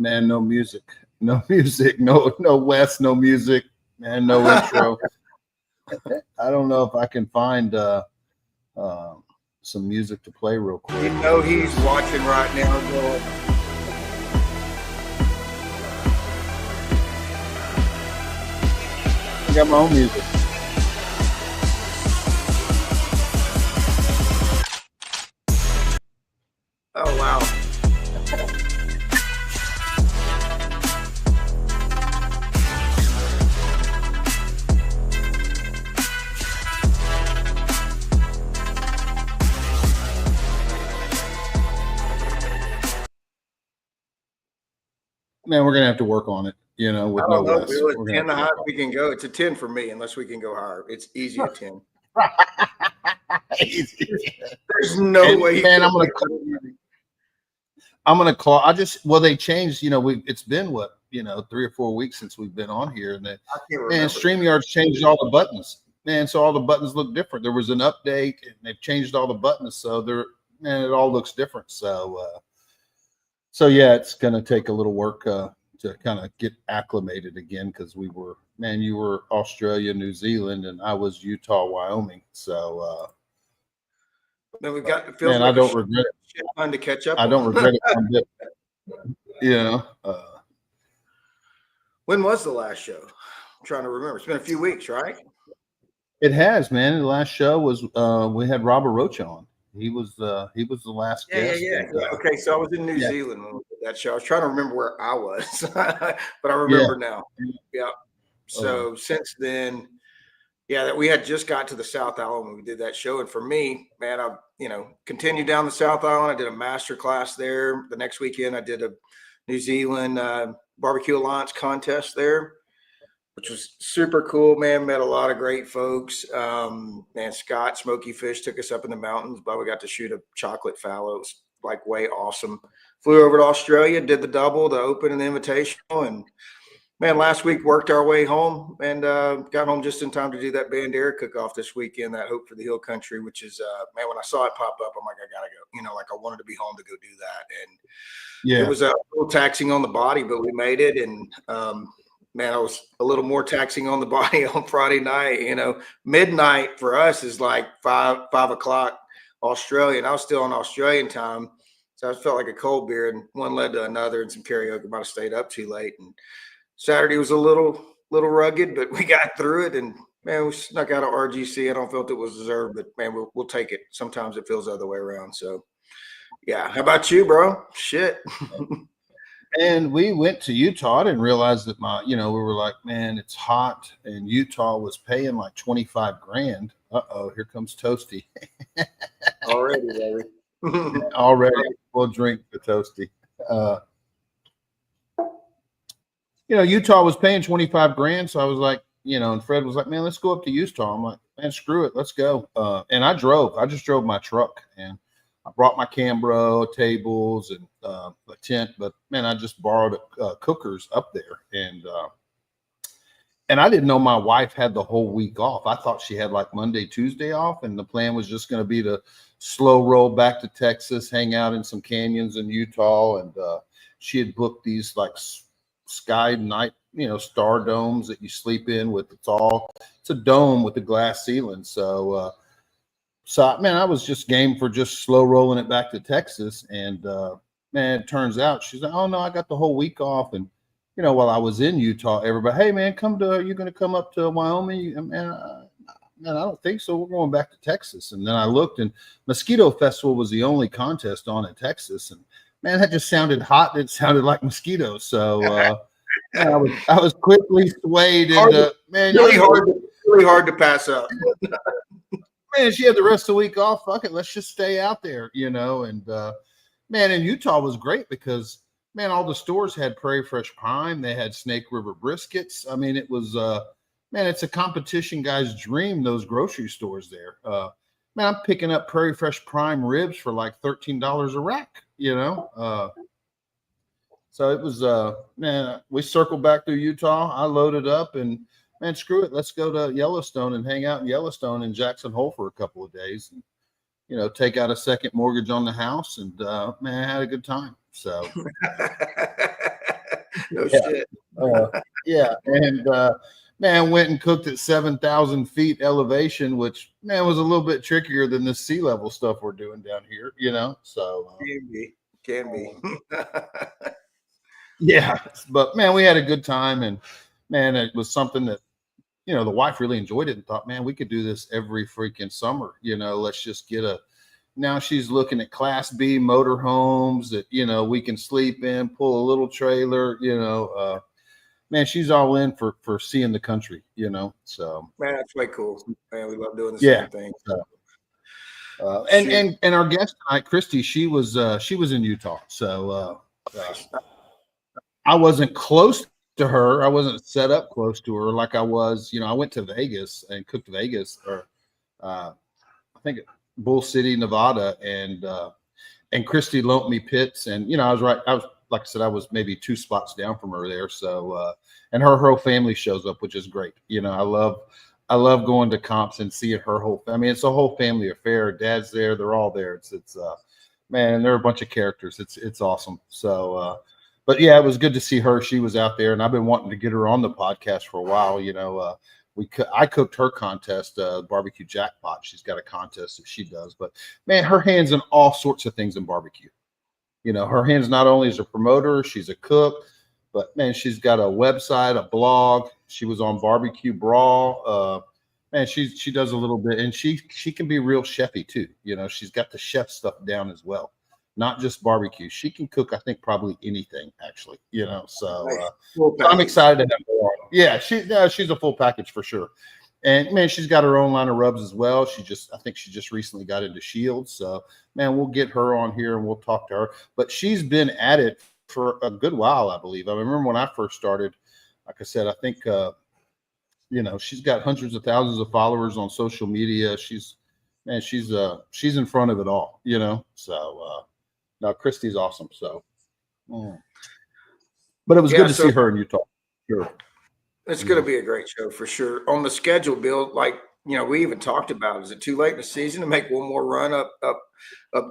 Man, no music, no music, no West, no music, man, no intro. I don't know if I can find some music to play real quick. You know he's watching right now, going, I got my own music. oh wow. Man, we're gonna have to work on it, you know, with I no don't know. West. Bill, We're it's gonna 10 the have to highest work we can go. It's a 10 for me, unless we can go higher. It's easy at 10. on it. There's no And, way. man, I'm gonna call. Well, they changed. You know, it's been what, 3 or 4 weeks since we've been on here, and I can't remember. man, StreamYard's changed all the buttons. Man, so all the buttons look different. There was an update, and they've changed all the buttons, so it all looks different. So yeah, it's gonna take a little work to kind of get acclimated again, because you were Australia, New Zealand, and I was Utah, Wyoming. So Man, we've got. It feels man, like I don't regret it. shit fun to catch up. I don't on. regret it one bit. You know. When was the last show? I'm trying to remember. It's been a few weeks, right? It has, man. The last show was we had Robert Roach on. He was the last guest. Yeah. And, Okay, so I was in New Zealand when we did that show. I was trying to remember where I was, but I remember now. Yeah. So since then, that we had just got to the South Island when we did that show. And for me, man, I continued down the South Island. I did a master class there. The next weekend, I did a New Zealand Barbecue Alliance contest there, which was super cool, man. Met a lot of great folks. Man, Scott Smoky Fish took us up in the mountains, but we got to shoot a chocolate fallow. It was like way awesome. Flew over to Australia, did the double, the open and the invitational. And man, last week worked our way home and got home just in time to do that Bandera cook-off this weekend, that Hope for the Hill Country, which is, man, when I saw it pop up, I'm like, I got to go. Like I wanted to be home to go do that. And it was a little taxing on the body, but we made it. And, man, I was a little more taxing on the body on Friday night. Midnight for us is like 5 o'clock Australian. I was still on Australian time, so I felt like a cold beer, and one led to another, and some karaoke. Might have stayed up too late. And Saturday was a little rugged, but we got through it. And man, we snuck out of RGC. I don't feel it was deserved, but man, we'll take it. Sometimes it feels the other way around. So yeah. How about you, bro? Shit. And we went to Utah. I didn't realize that we were like, man, it's hot, and Utah was paying like $25,000. Here comes Toasty. Already, baby. Already, we'll drink for Toasty. Utah was paying $25,000, so I was like, and Fred was like, man, let's go up to Utah. I'm like, man, screw it, let's go. And I just drove my truck, and I brought my Cambro tables and a tent, but man, I just borrowed cookers up there, and I didn't know my wife had the whole week off. I thought she had like Monday, Tuesday off, and the plan was just going to be to slow roll back to Texas, hang out in some canyons in Utah, and she had booked these like sky night, star domes that you sleep in with. It's a dome with a glass ceiling, so. So, man, I was just game for just slow rolling it back to Texas. And, man, it turns out she's like, oh, no, I got the whole week off. And, while I was in Utah, everybody, hey, man, are you going to come up to Wyoming? Man, I don't think so. We're going back to Texas. And then I looked, and Mosquito Festival was the only contest on in Texas. And, man, that just sounded hot. It sounded like mosquitoes. So, I was quickly swayed into, man. Really hard to pass up. Man, she had the rest of the week off. Fuck it, let's just stay out there, And man, in Utah was great because, man, all the stores had Prairie Fresh Prime. They had Snake River briskets. I mean, it was, man, it's a competition guy's dream. Those grocery stores there. Man, I'm picking up Prairie Fresh Prime ribs for like $13 a rack. So it was, man. We circled back through Utah. I loaded up and. Man, screw it. Let's go to Yellowstone and hang out in Yellowstone and Jackson Hole for a couple of days. And, take out a second mortgage on the house. And, man, I had a good time. So No Yeah. shit. Yeah. And man, went and cooked at 7,000 feet elevation, which man was a little bit trickier than this sea level stuff we're doing down here, So Can be. yeah, but man, we had a good time, and man, it was something that the wife really enjoyed it and thought, man, we could do this every freaking summer. Let's just get a. Now she's looking at Class B motorhomes that we can sleep in, pull a little trailer. Man, she's all in for seeing the country. So Man, that's way cool. Man, we love doing the yeah. same thing. And our guest tonight, Christy, she was in Utah, so I wasn't close to her. I wasn't set up close to her like I was. I went to Vegas and cooked Vegas, or I think Bull City, Nevada, and Christy loaned me pits, and I was right. I was, like I said, I was maybe 2 spots down from her there. So and her whole family shows up, which is great. I love going to comps and seeing her whole. I mean, it's a whole family affair. Dad's there. They're all there. It's man, they're a bunch of characters. It's awesome. So but yeah, it was good to see her. She was out there, and I've been wanting to get her on the podcast for a while. I cooked her contest, barbecue jackpot. She's got a contest that she does, but man, her hands in all sorts of things in barbecue. Her hands not only as a promoter, she's a cook, but man, she's got a website, a blog. She was on Barbecue Brawl. Man, she does a little bit, and she can be real chefy too. She's got the chef stuff down as well, not just barbecue. She can cook, I think, probably anything actually. So I'm excited to have her on. Yeah, she's a full package for sure. And man, she's got her own line of rubs as well. I think she just recently got into Shields. So man, we'll get her on here and we'll talk to her. But she's been at it for a good while, I believe. I remember when I first started, like I said, I think she's got hundreds of thousands of followers on social media. She's in front of it all, So now Christy's awesome. So but it was good to see her in Utah. Sure. It's going to be a great show for sure. On the schedule, Bill, we even talked about, is it too late in the season to make one more run up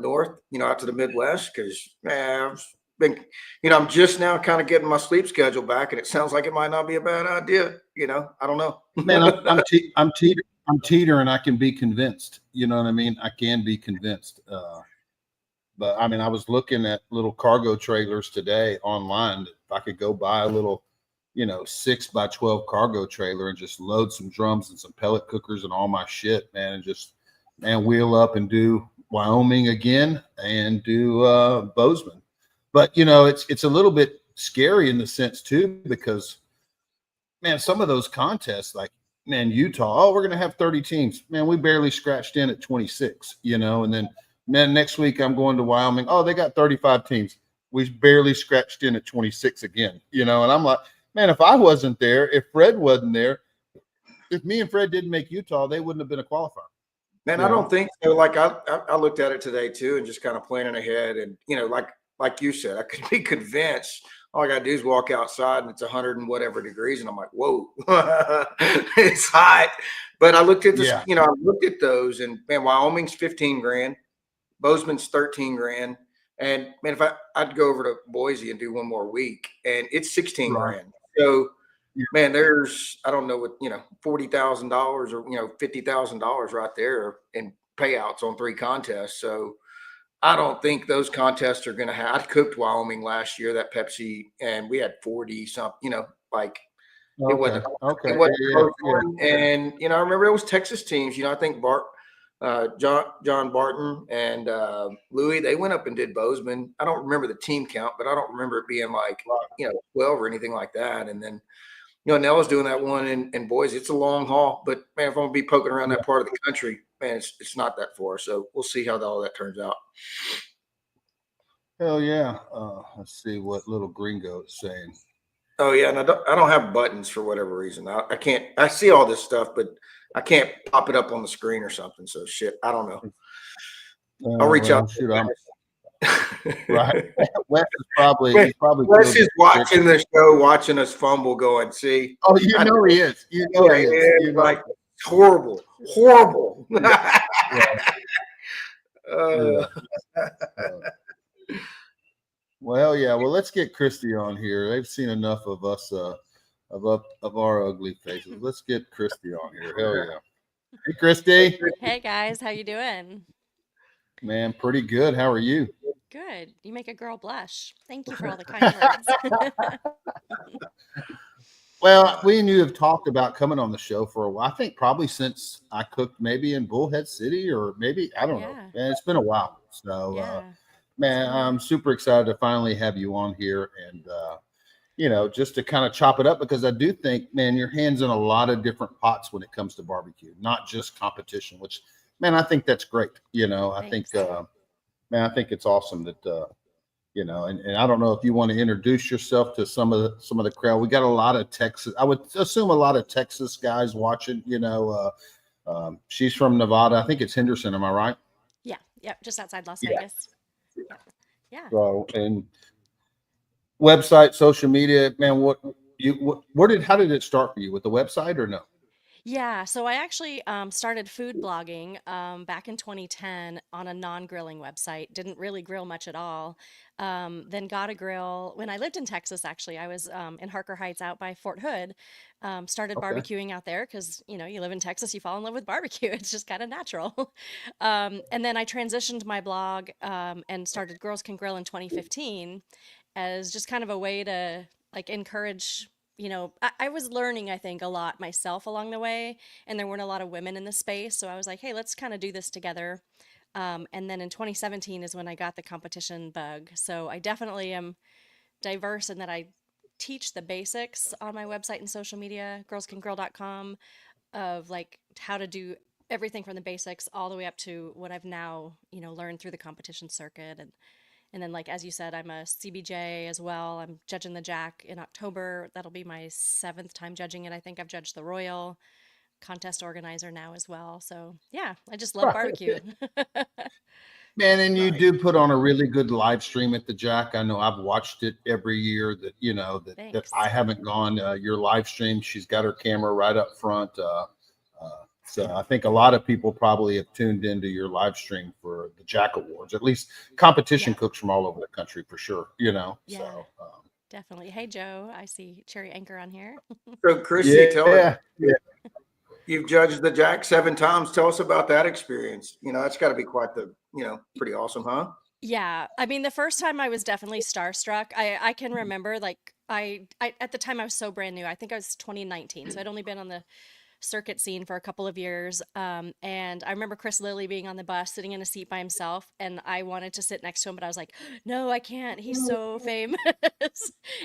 north, out to the Midwest? Because man, I've been, I'm just now kind of getting my sleep schedule back, and it sounds like it might not be a bad idea. I don't know. Man, I'm teetering. I can be convinced. You know what I mean? I can be convinced. But I mean, I was looking at little cargo trailers today online. If I could go buy a little 6x12 cargo trailer and just load some drums and some pellet cookers and all my shit, man, and just wheel up and do Wyoming again and do Bozeman. But it's a little bit scary in the sense too, because man, some of those contests, like man, Utah, we're gonna have 30 teams. Man, we barely scratched in at 26, and then man, next week I'm going to Wyoming. Oh, they got 35 teams. We barely scratched in at 26 again, and I'm like, man, if I wasn't there, if Fred wasn't there, if me and Fred didn't make Utah, they wouldn't have been a qualifier. Man, I don't think so. Like I looked at it today too, and just kind of planning ahead, and like you said, I could be convinced. All I gotta do is walk outside, and it's 100 and whatever degrees, and I'm like, whoa, it's hot. But I looked at this, I looked at those, and man, Wyoming's 15 grand, Bozeman's 13 grand. And man, if I'd go over to Boise and do one more week, and it's 16 grand. So, man, there's I don't know what $40,000 or $50,000 right there in payouts on 3 contests. So, I don't think those contests are going to have. I cooked Wyoming last year, that Pepsi, and we had 40 something. It wasn't okay. It wasn't And I remember it was Texas teams. I think John Barton and Louis, they went up and did Bozeman. I don't remember the team count, but I don't remember it being like 12 or anything like that. And then Nella's doing that one in Boise. It's a long haul, but man, if I'm gonna be poking around that part of the country, man, it's not that far. So we'll see how all that turns out. Hell yeah. Let's see what little gringo is saying. Oh yeah, and I don't have buttons for whatever reason. I can't. I see all this stuff, but I can't pop it up on the screen or something. So shit, I don't know. I'll reach out. Shoot, right. Wes is probably Wes is watching the show, watching us fumble, going, see. Oh, he is. He is. Like horrible. Well, yeah. Well, let's get Christy on here. They've seen enough of us, of our ugly faces. Let's get Christy on here. Hell yeah. Hey, Christy. Hey guys, how you doing? Man, pretty good. How are you? Good. You make a girl blush. Thank you for all the kind words. Well, we and you have talked about coming on the show for a while. I think probably since I cooked maybe in Bullhead City, or maybe I don't know. Yeah, Man, it's been a while. So, yeah. It's man, been a I'm minute. super excited to finally have you on here, and just to kind of chop it up, because I do think, man, your hands in a lot of different pots when it comes to barbecue, not just competition. Which, man, I think that's great. I think, Thanks. man, I think it's awesome that and I don't know if you want to introduce yourself to some of the crowd. We got a lot of Texas. I would assume a lot of Texas guys watching. She's from Nevada. I think it's Henderson. Am I right? Yeah, yep, just outside Las Yeah. Vegas. Yep. Yeah. So, and website, social media, man. How did it start for you, with the website or no? Yeah, so I actually started food blogging back in 2010 on a non-grilling website. Didn't really grill much at all. Then got a grill when I lived in Texas. Actually, I was in Harker Heights out by Fort Hood. Started Okay. barbecuing out there because you live in Texas, you fall in love with barbecue. It's just kind of natural. And then I transitioned my blog and started Girls Can Grill in 2015 as just kind of a way to like encourage. I was learning, I think, a lot myself along the way, and there weren't a lot of women in the space. So I was like, hey, let's kind of do this together. And then in 2017 is when I got the competition bug. So I definitely am diverse in that I teach the basics on my website and social media, girlscangirl.com, of like how to do everything from the basics all the way up to what I've now, learned through the competition circuit. And then, like as you said, I'm a CBJ as well. I'm judging the Jack in October. That'll be my seventh time judging it. I think I've judged the Royal contest organizer now as well. So yeah, I just love Right. barbecue. Man, and you Nice. do put on a really good live stream at the Jack. I know I've watched it every year. That I Thanks. haven't gone. Your live stream, she's got her camera right up front. So I think a lot of people probably have tuned into your live stream for the Jack Awards. At least competition Yeah, cooks from all over the country for sure. yeah, So definitely. Hey, Joe, I see Cherry Anchor on here. So, Chrissy, tell us, yeah, yeah. you've judged the Jack 7 times. Tell us about that experience. That's got to be quite pretty awesome, huh? Yeah, I mean, the first time I was definitely starstruck. I can remember like I at the time I was so brand new. I think I was 2019, so I'd only been on the circuit scene for a couple of years. And I remember Chris Lilly being on the bus, sitting in a seat by himself, and I wanted to sit next to him, but I was like, no, I can't. He's so famous.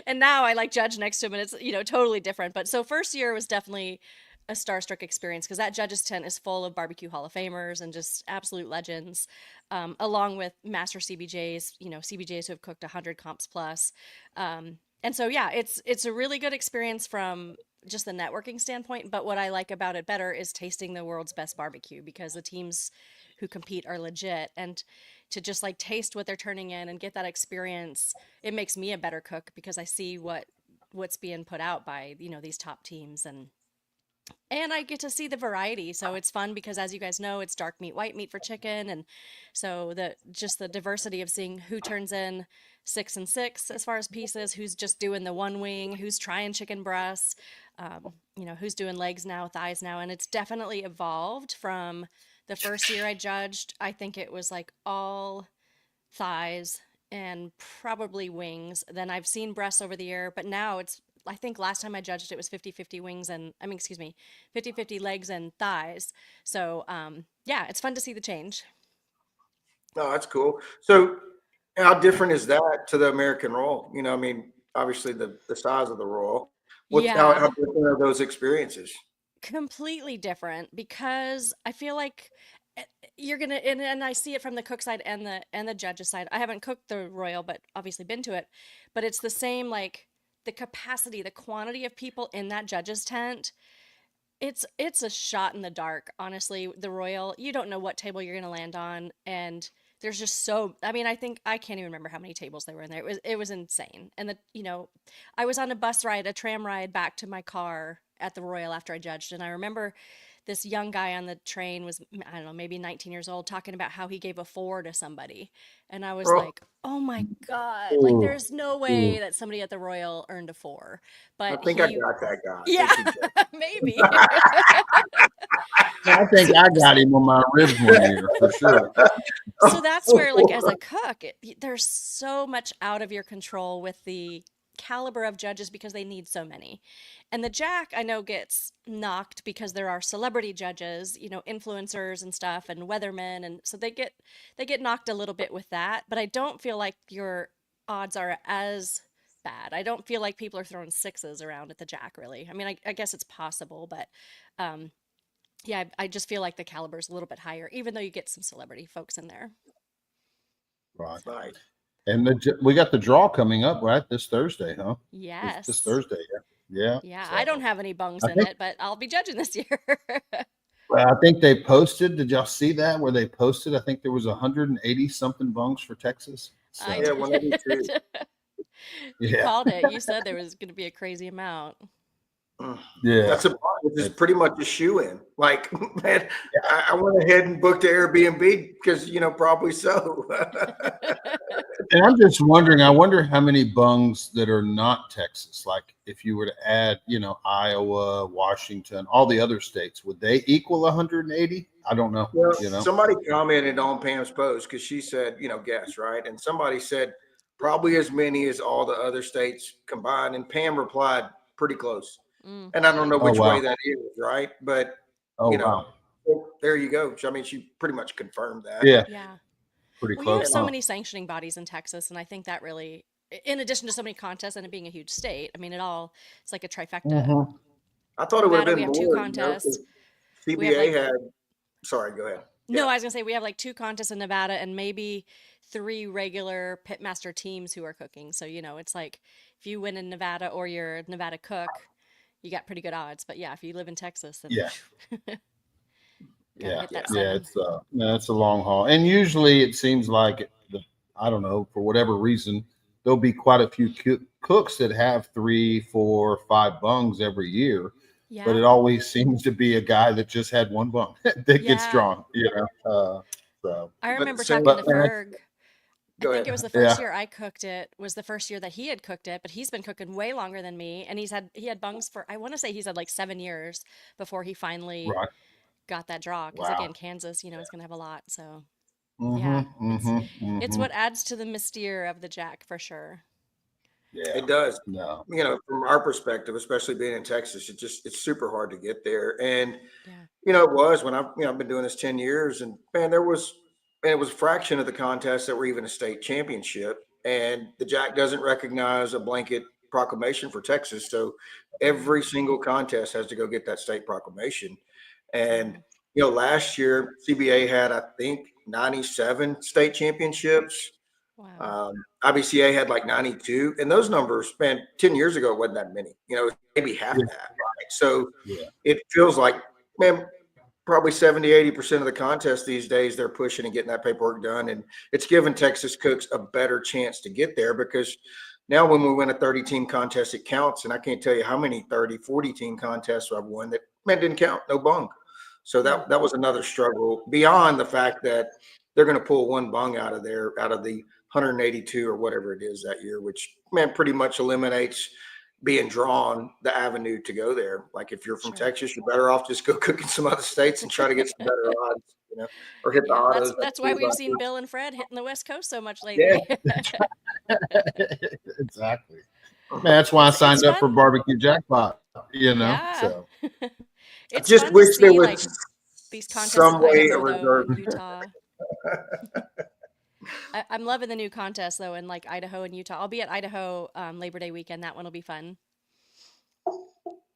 And now I like judge next to him, and it's totally different. But so first year was definitely a starstruck experience because that judges tent is full of barbecue Hall of Famers and just absolute legends, along with master CBJs, CBJs who have cooked 100 comps plus. And so yeah, it's a really good experience from just the networking standpoint. But what I like about it better is tasting the world's best barbecue because the teams who compete are legit, and to just like taste what they're turning in and get that experience, it makes me a better cook because I see what's being put out by these top teams, and I get to see the variety. So it's fun because as you guys know, it's dark meat, white meat for chicken. And so the diversity of seeing who turns in 6 and 6 as far as pieces, who's just doing the one wing, who's trying chicken breasts, who's doing legs now, thighs now. And it's definitely evolved from the first year I judged. I think it was like all thighs and probably wings. Then I've seen breasts over the year, but now I think last time I judged it was 50-50 wings and I mean, excuse me, 50-50 legs and thighs. So, yeah, it's fun to see the change. No, that's cool. So, how different is that to the American Royal? I mean, obviously the size of the Royal. How Yeah, different are those experiences? completely different because I feel like eh, you're gonna and I see it from the cook side and the judges side. I haven't cooked the royal, but obviously been to it. But it's the same like the capacity, the quantity of people in that judges tent. It's a shot in the dark, honestly. The royal, you don't know what table you're gonna land on, and there's just so. I mean, I think I can't even remember how many tables there were in there. It was insane, and I was on a bus ride, a tram ride back to my car at the royal after I judged, and I remember this young guy on the train was, I don't know, maybe 19 years old, talking about how he gave a 4 to somebody. And I was Oh, like, oh my God, like Ooh, there's no way ooh. that somebody at the Royal earned a 4. I But think I he, got that guy. I yeah, think he did. maybe. I think I got him on my ribs one year for sure. So that's where, like, as a cook, there's so much out of your control with the caliber of judges because they need so many. And the Jack, I know, gets knocked because there are celebrity judges, influencers and stuff, and weathermen, and so they get knocked a little bit with that. But I don't feel like your odds are as bad. I don't feel like people are throwing 6s around at the Jack, really. I mean, I guess it's possible, but um, yeah, I just feel like the caliber is a little bit higher, even though you get some celebrity folks in there. Right. Right. And we got the draw coming up, right? This Thursday, huh? This Yes. Thursday, yeah. Yeah, I don't So have any bungs I in think it, but I'll be judging this year. well, I think they posted. Did y'all see that where they posted? I think there was 180 something bungs for Texas. I Yeah, So 182. did. You yeah, called it. You said there was going to be a crazy amount. Mm. yeah. That's which is It's- pretty much a shoe in. Like, man, I went ahead and booked the Airbnb because, probably so. And I'm just wondering. I wonder how many bungs that are not Texas. Like if you were to add, Iowa, Washington, all the other states, would they equal 180? I don't know. Well, You know. somebody commented on Pam's post because she said, guess, right? And somebody said probably as many as all the other states combined. And Pam replied pretty close. Mm. And I don't know Oh which way wow. that is, right? But, Oh you know, wow. there you go. I mean, she pretty much confirmed that. Yeah, Yeah. pretty Well, you have close. so Huh? many sanctioning bodies in Texas, and I think that really, in addition to so many contests and it being a huge state, I mean, it's like a trifecta. Mhm. I thought it would have Nevada, we been have 2 more, contests. 'cause We have CBA like, had, sorry, go ahead. no, Yeah. I was gonna say we have like 2 contests in Nevada and maybe 3 regular pitmaster teams who are cooking. So, it's like if you win in Nevada or you're a Nevada cook, you got pretty good odds. But yeah, if you live in Texas, then Yeah. gotta Yeah, hit that Yeah. 7. it's a long haul, and usually it seems like I don't know, for whatever reason there'll be quite a few cooks that have 3, 4, 5 bungs every year, but Yeah. it always seems to be a guy that just had one bung that gets Yeah. drawn. So I But remember same, talking to but man, Ferg. I go think ahead. it was the first yeah, year I cooked it was the first year that he had cooked it, but he's been cooking way longer than me, and he had bungs for, I want to say he's had like 7 years before he finally right, got that draw. Because wow, again, Kansas, is gonna have a lot. So yeah, it's mm-hmm. what adds to the mystere of the Jack for sure. Yeah, It does. no, From our perspective, especially being in Texas, it's super hard to get there. And, Yeah. it was when I've been doing this 10 years and man, it was a fraction of the contests that were even a state championship. And the Jack doesn't recognize a blanket proclamation for Texas. So Mm, every single contest has to go get that state proclamation. And, wow. last year CBA had, I think, 97 state championships. Wow. IBCA had like 92, and those numbers, man, 10 years ago, it wasn't that many, maybe half yeah, that. Right? So yeah, it feels like, man, probably 70-80% of the contests these days, they're pushing and getting that paperwork done. And it's given Texas cooks a better chance to get there because now when we win a 30 team contest, it counts. And I can't tell you how many 30, 40 team contests I've won that, man, didn't count, no bung. So Mm, that was another struggle beyond the fact that they're going to pull one bung out of the 182 or whatever it is that year, which, man, pretty much eliminates being drawn the avenue to go there. Like if you're from sure. Texas, you're better off just go cook in some other states and try to get some better odds, or hit the Yeah, autos. that's why we've seen Bill and Fred hitting the West Coast so much Yeah. lately. exactly. Man, that's why I It's signed up for fun. barbecue jackpot. Yeah. So I It's just fun to wish there see like was these contests in some way of Idaho though reserve. and Utah. I'm loving the new contest though in like Idaho and Utah. I'll be at Idaho Labor Day weekend. That one will be fun.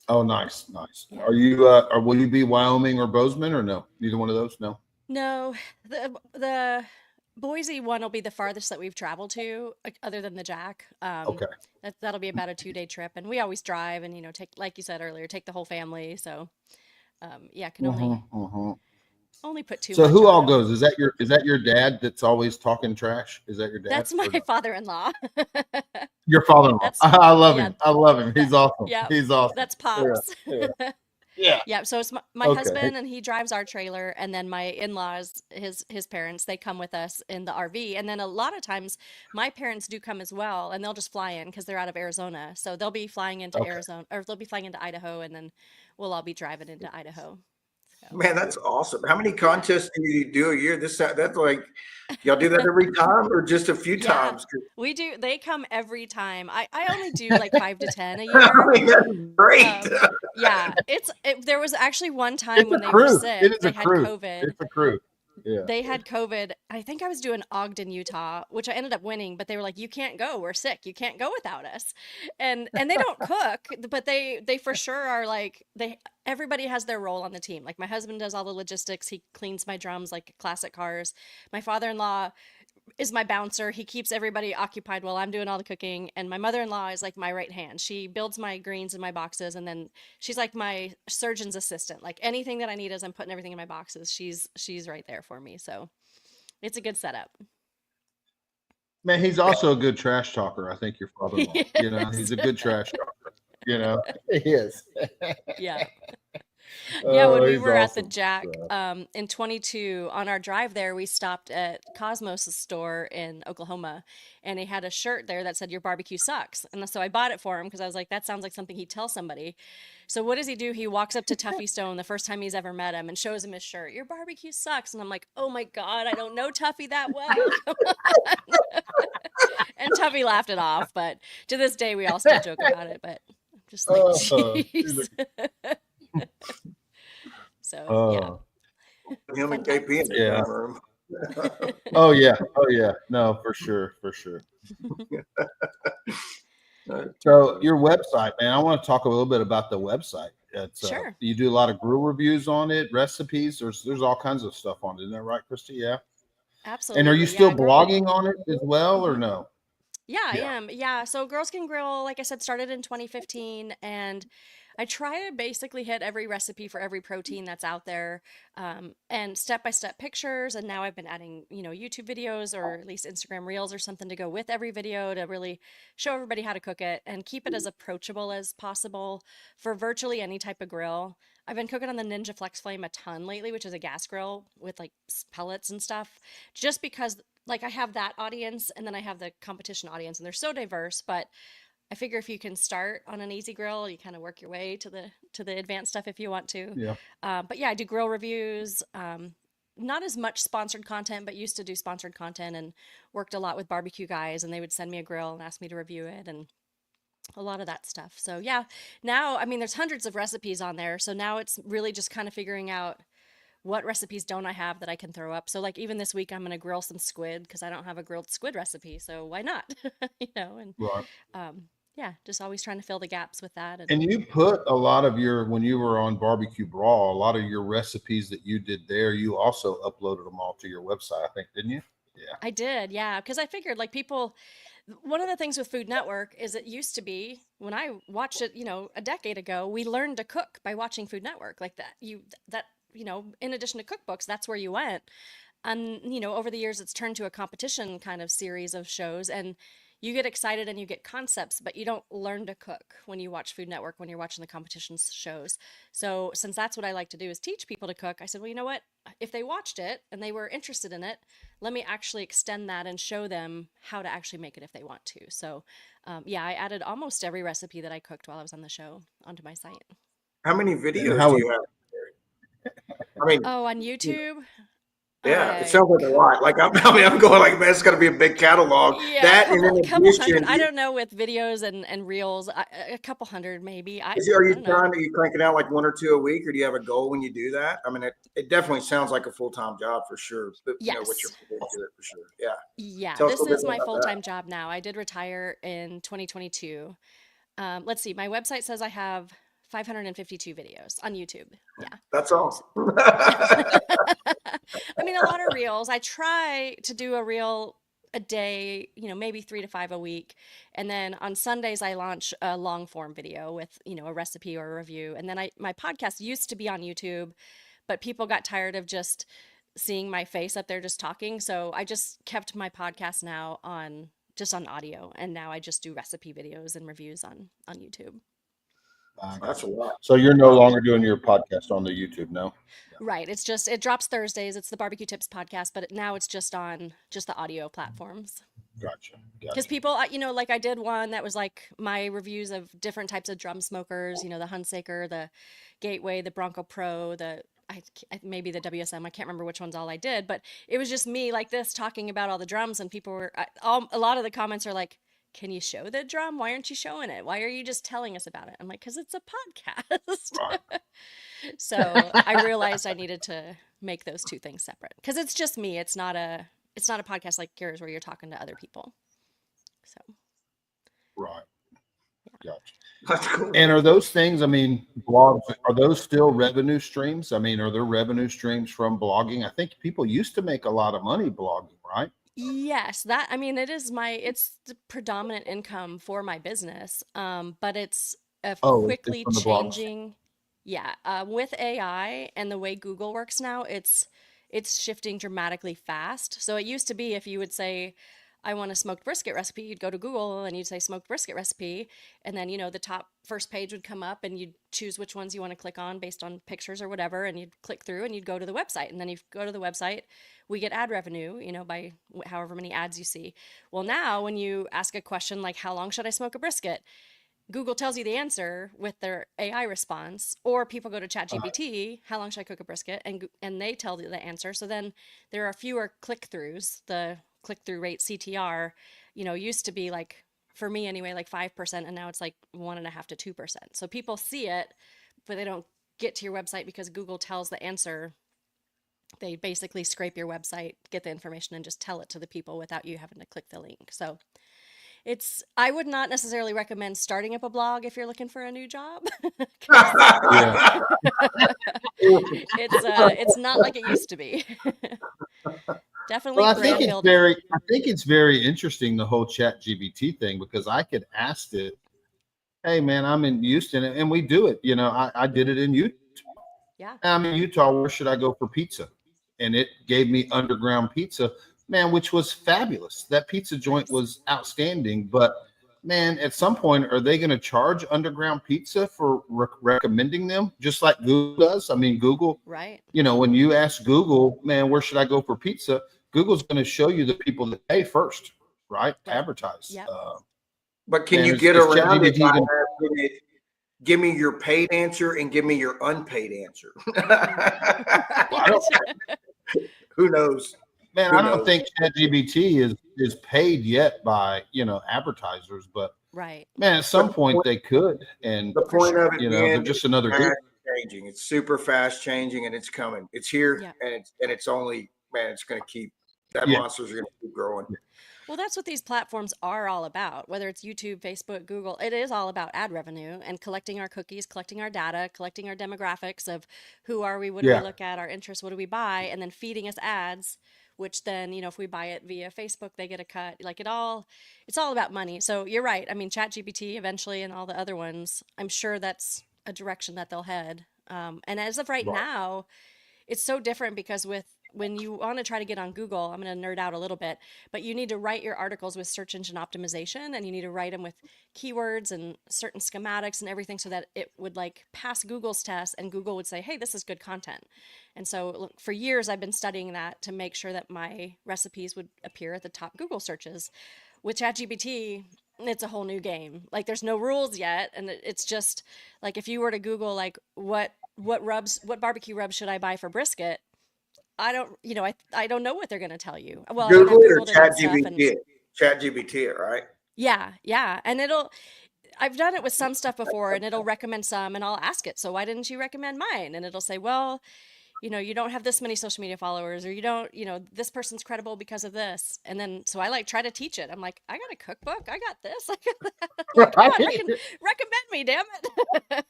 oh, nice. Yeah. Are you or will you be Wyoming or Bozeman or no? Neither one of those? No. No, the Boise one will be the farthest that we've traveled to, like, other than the Jack. Okay. That'll be about a 2-day trip, and we always drive and take, like you said earlier, take the whole family. So yeah, can only put too So much who on all them. goes? Is that your dad that's always talking trash? Is that your dad That's my or no? father-in-law. Your father-in-law. That's I love yeah, him. I love him. that He's awesome. yeah, He's awesome. that's Yeah. Pops. Yeah. Yeah. Yeah, so it's my Okay. husband and he drives our trailer, and then my in-laws, his parents, they come with us in the RV. And then a lot of times my parents do come as well, and they'll just fly in because they're out of Arizona. So they'll be flying into Okay. Arizona, or they'll be flying into Idaho, and then we'll all be driving into Idaho. So Man, that's awesome. How many contests do you do a year? That's like, y'all do that every time or just a few yeah, times? we do. They come every time. I only do like 5 to 10 a I year. mean, that's great. Yeah, there was actually one time It's when a they were crew. sick. It is They a had crew. COVID. It's a crew. Yeah. They had COVID. I think I was doing Ogden, Utah, which I ended up winning, but they were like, "You can't go. We're sick. You can't go without us." And they don't cook, but they for sure are like they everybody has their role on the team. Like my husband does all the logistics. He cleans my drums like classic cars. My father-in-law is my bouncer. He keeps everybody occupied while I'm doing all the cooking. And my mother-in-law is like my right hand. She builds my greens in my boxes, and then she's like my surgeon's assistant. Like anything that I need as I'm putting everything in my boxes, she's right there for me. So it's a good setup. Man, he's also a good trash talker. I think your father-in-law. He's Yes. a good trash talker. He is. Yeah. Yeah, when Oh, we he's were at the awesome. Jack So, in 22 on our drive there, we stopped at Cosmos' store in Oklahoma, and he had a shirt there that said "Your barbecue sucks." And so I bought it for him because I was like, that sounds like something he'd tell somebody. So what does he do? He walks up to Tuffy Stone the first time he's ever met him and shows him his shirt. "Your barbecue sucks." And I'm like, oh my God, I don't know Tuffy that well. Come on. And Tuffy laughed it off, but to this day we all still joke about it. But I'm just like, he's jeez. So yeah, uh, Him fun and KP in times. the yeah. dining room. Oh yeah. Oh yeah. No, for sure. For sure. So your website, man, I want to talk a little bit about the website. It's Sure, you do a lot of grill reviews on it, recipes. There's all kinds of stuff on it. Isn't that right, Christy? Yeah. And are you absolutely. still Yeah, girl. blogging on it as well, or Mhm. no? Yeah, I Yeah. am. Yeah, so Girls Can Grill, like I said, started in 2015, and I try to basically hit every recipe for every protein that's out there, and step-by-step pictures. And now I've been adding, YouTube videos or at least Instagram Reels or something to go with every video to really show everybody how to cook it and keep it as approachable as possible for virtually any type of grill. I've been cooking on the Ninja Flex Flame a ton lately, which is a gas grill with like pellets and stuff, just because like I have that audience and then I have the competition audience, and they're so diverse. But I figure if you can start on an easy grill, you kind of work your way to the advanced stuff if you want to. Yeah. But yeah, I do grill reviews. Not as much sponsored content, but used to do sponsored content and worked a lot with barbecue guys, and they would send me a grill and ask me to review it and a lot of that stuff. So yeah, now I mean there's hundreds of recipes on there. So now it's really just kind of figuring out what recipes don't I have that I can throw up. So like even this week I'm going to grill some squid because I don't have a grilled squid recipe. So why not? And Right. um, yeah, just always trying to fill the gaps with that. And And you put a lot of when you were on Barbecue Brawl, a lot of your recipes that you did there, you also uploaded them all to your website, I think, didn't you? Yeah. I did, yeah, because I figured like people, one of the things with Food Network is it used to be when I watched it, a decade ago, we learned to cook by watching Food Network like that. In addition to cookbooks, that's where you went. And over the years it's turned to a competition kind of series of shows, and you get excited and you get concepts, but you don't learn to cook when you watch Food Network, when you're watching the competition shows. So since that's what I like to do is teach people to cook, I said, well, you know what, if they watched it and they were interested in it, let me actually extend that and show them how to actually make it if they want to. So yeah, I added almost every recipe that I cooked while I was on the show onto my site. How many And videos how do was you have? I mean, Oh, on YouTube. yeah, it I sounds like a lot. Like I'm going like, man, it's got to be a big catalog. Yeah, That and in couple hundred. addition, I don't know with videos and reels, a couple hundred maybe. I are I you don't know. trying to you cranking out like one or two a week, or do you have a goal when you do that? I mean, it definitely sounds like a full time job for sure. But what you're Yes. putting into it for sure. Yeah, Yeah, tell us a this little bit is more my about that. full-time job now. I did retire in 2022. Let's see. My website says I have 552 videos on YouTube. Yeah. That's all. I mean, a lot of reels. I try to do a reel a day, maybe 3 to 5 a week. And then on Sundays, I launch a long form video with, a recipe or a review. And then my podcast used to be on YouTube, but people got tired of just seeing my face up there just talking. So I just kept my podcast now on just on audio. And now I just do recipe videos and reviews on YouTube. I got That's a you. lot. So you're no longer doing your podcast on the YouTube, no? Right. It's just it drops Thursdays. It's the Barbecue Tips podcast, but now it's just on just the audio platforms. Gotcha. Because Gotcha. people, like I did one that was like my reviews of different types of drum smokers. The Hunsaker, the Gateway, the Bronco Pro, maybe the WSM. I can't remember which ones all I did, but it was just me like this talking about all the drums, and people were a lot of the comments are like, "Can you show the drum? Why aren't you showing it? Why are you just telling us about it?" I'm like, "Because it's a podcast." Right. So I realized I needed to make those two things separate because it's just me. It's not a podcast like yours where you're talking to other people. So Right. yeah. Gotcha. That's cool. And are those things, I mean, blogs, are those still revenue streams? I mean, are there revenue streams from blogging? I think people used to make a lot of money blogging, right? Yes, it's the predominant income for my business. But it's a Oh, it's quickly from the blogs. changing. Yeah, with AI and the way Google works now, it's shifting dramatically fast. So it used to be if you would say, I want a smoked brisket recipe, you'd go to Google and you'd say smoked brisket recipe, and then the top first page would come up and you'd choose which ones you want to click on based on pictures or whatever, and you'd click through and you'd go to the website, and then you go to the website, we get ad revenue, by however many ads you see. Well, now when you ask a question like how long should I smoke a brisket, Google tells you the answer with their AI response, or people go to ChatGPT, how long should I cook a brisket? And they tell you the answer. So then there are fewer click-throughs. The click-through rate CTR, used to be like, for me anyway, like 5%, and now it's like 1.5 to 2%. So people see it, but they don't get to your website because Google tells the answer. They basically scrape your website, get the information, and just tell it to the people without you having to click the link. So I would not necessarily recommend starting up a blog if you're looking for a new job. 'Cause Yeah. it's not like it used to be. Definitely Well, brand building. I think it's very interesting, the whole Chat GBT thing, because I could ask it, hey man, I'm in Houston and we do it. I did it in Utah. Yeah. I'm in Utah. Where should I go for pizza? And it gave me Underground Pizza, man, which was fabulous. That pizza joint Nice. was outstanding. But man, at some point, are they going to charge Underground Pizza for recommending them, just like Google does? I mean, Google, Right. when you ask Google, man, where should I go for pizza? Google's going to show you the people that pay first, right? Right. Advertise. Yep. But can Man, you is get around it ChatGPT by even? asking it, give me your paid answer and give me your unpaid answer? Right. Who knows? Man, Who I don't knows? think ChatGPT is paid yet by advertisers, but Right. man, at some point they could, and The For point of sure. it they're being just it's another fast tool. changing. It's super fast changing, and it's coming. It's here, Yeah. and it's only, man, it's going to keep, that Yeah. monsters are going to keep growing. Well, that's what these platforms are all about, whether it's YouTube, Facebook, Google. It is all about ad revenue and collecting our cookies, collecting our data, collecting our demographics of who are we, what do we Yeah. look at, our interests, what do we buy, and then feeding us ads, which then, if we buy it via Facebook, they get a cut. Like it's all about money. So you're right. I mean, ChatGPT eventually and all the other ones, I'm sure that's a direction that they'll head. And as of right Right. now, it's so different because when you want to try to get on Google, I'm going to nerd out a little bit, but you need to write your articles with search engine optimization, and you need to write them with keywords and certain schematics and everything so that it would like pass Google's test, and Google would say, hey, this is good content. And so look, for years I've been studying that to make sure that my recipes would appear at the top Google searches. With ChatGPT, it's a whole new game. Like there's no rules yet, and it's just like if you were to Google like what barbecue rubs should I buy for brisket, I don't, I don't know what they're going to tell you. Well, I mean, I've Google it or Googled it and stuff, and ChatGPT it. ChatGPT it, right? yeah, and I've done it with some stuff before, and it'll recommend some, and I'll ask it, so why didn't you recommend mine? And it'll say, well, you don't have this many social media followers, or you don't, this person's credible because of this. And then, so I like try to teach it. I'm like, I got a cookbook. I got this. I got that. Like, come on, recommend me, damn it.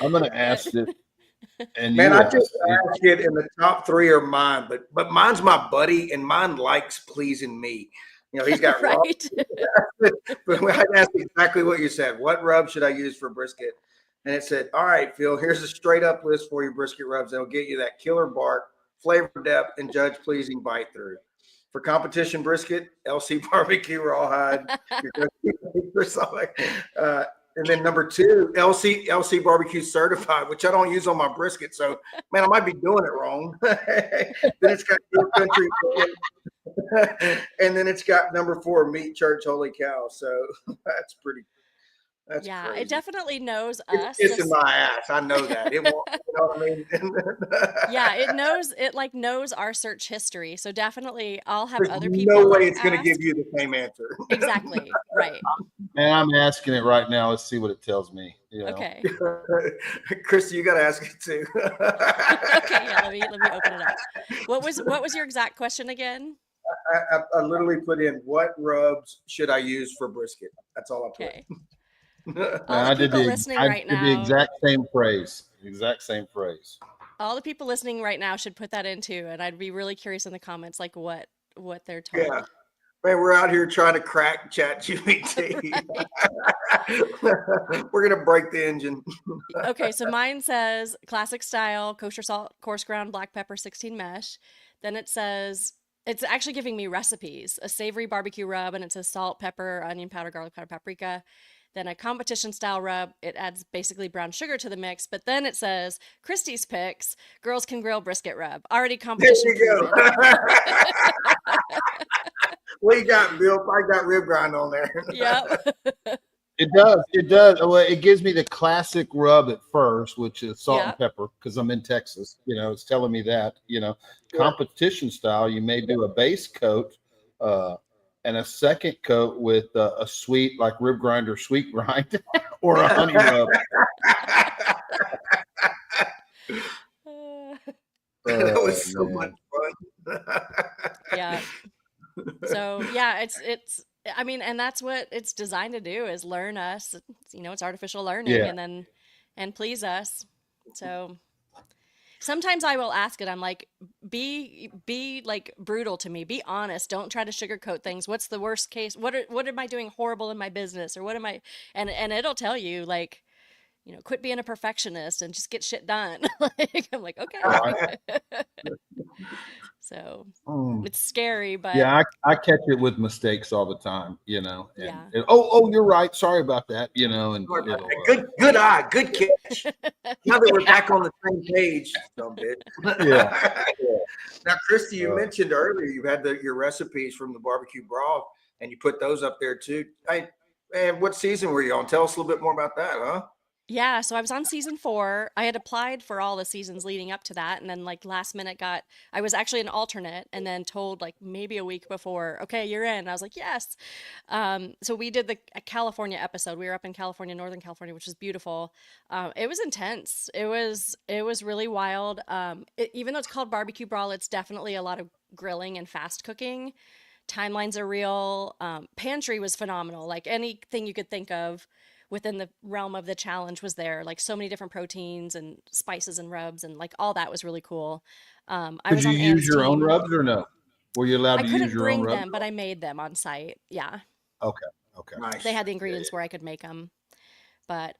I'm gonna ask it, and Man, you I ask just it. ask it, and the top three are mine, but mine's my buddy, and mine likes pleasing me. He's got raw, Right. but I asked exactly what you said. What rub should I use for brisket? And it said, all right, Phil, here's a straight up list for your brisket rubs that'll get you that killer bark, flavor depth, and judge pleasing bite through. For competition brisket, LC barbecue rawhide. And then number 2, LC barbecue certified, which I don't use on my brisket. So, man, I might be doing it wrong. Then it's got Deer Country, and then it's got number 4, Meat Church, Holy Cow. So that's Yeah, crazy. it definitely knows It's us. kissing my ass. I know that. It won't. You know what I mean? Yeah, it like knows our search history. So definitely I'll have There's other no people way like it's going to give ask. you the same answer. Exactly. Right. And I'm asking it right now. Let's see what it tells me. Okay. Christy, you got to ask it too. Okay, yeah, let me open it up. What was your exact question again? I literally put in, what rubs should I use for brisket? That's all I put. Okay. All the people listening right the now, exact same phrase. Exact same phrase. all the people listening right now should put that into, and I'd be really curious in the comments, like what they're told. Yeah. Man, we're out here trying to crack ChatGPT. We're going to break the engine. Okay, so mine says classic style, kosher salt, coarse ground black pepper, 16 mesh. Then it says, it's actually giving me recipes, a savory barbecue rub, and it says salt, pepper, onion powder, garlic powder, paprika. Then a competition style rub, it adds basically brown sugar to the mix, but then it says Christie's picks, girls can grill brisket rub, already There competition you proven. go. What you got, Bill? I got rib grind on there. Yep. It does. It does. Well, it gives me the classic rub at first, which is salt and Yep. pepper, because I'm in Texas. It's telling me that. Competition style, you may do a base coat and a second coat with a sweet, like rib grinder, sweet grind, or a honey rub. That was so much fun. Yeah. So yeah, it's I mean, and that's what it's designed to do, is learn us. It's artificial learning, Yeah. and please us. So sometimes I will ask it. I'm like, be like brutal to me. Be honest. Don't try to sugarcoat things. What's the worst case? What am I doing horrible in my business, or what am I? And it'll tell you, like, quit being a perfectionist and just get shit done. Like, I'm like, okay. So it's scary, but Yeah, I catch it with mistakes all the time, and yeah. oh, you're right. Sorry about that, and Good eye, good catch. Now that we're back on the same page, some bit. Yeah. Now, Christy, you mentioned earlier you had your recipes from the barbecue broth, and you put those up there too. Man, what season were you on? Tell us a little bit more about that, huh? Yeah, so I was on season 4. I had applied for all the seasons leading up to that, and then like last minute I was actually an alternate, and then told like maybe a week before, okay, you're in. I was like, yes. So we did the California episode. We were up in California, Northern California, which is beautiful. It was intense. It was really wild. Even though it's called barbecue brawl, it's definitely a lot of grilling and fast cooking. Timelines are real. Pantry was phenomenal. Like anything you could think of within the realm of the challenge was there. Like so many different proteins and spices and rubs, and like all that was really cool. I Could was you on use Anne's your own team. rubs or no? Were you allowed I to use couldn't your own bring rubs? them, but I made them on site. Yeah, Okay. Nice. they had the ingredients where I could make them. But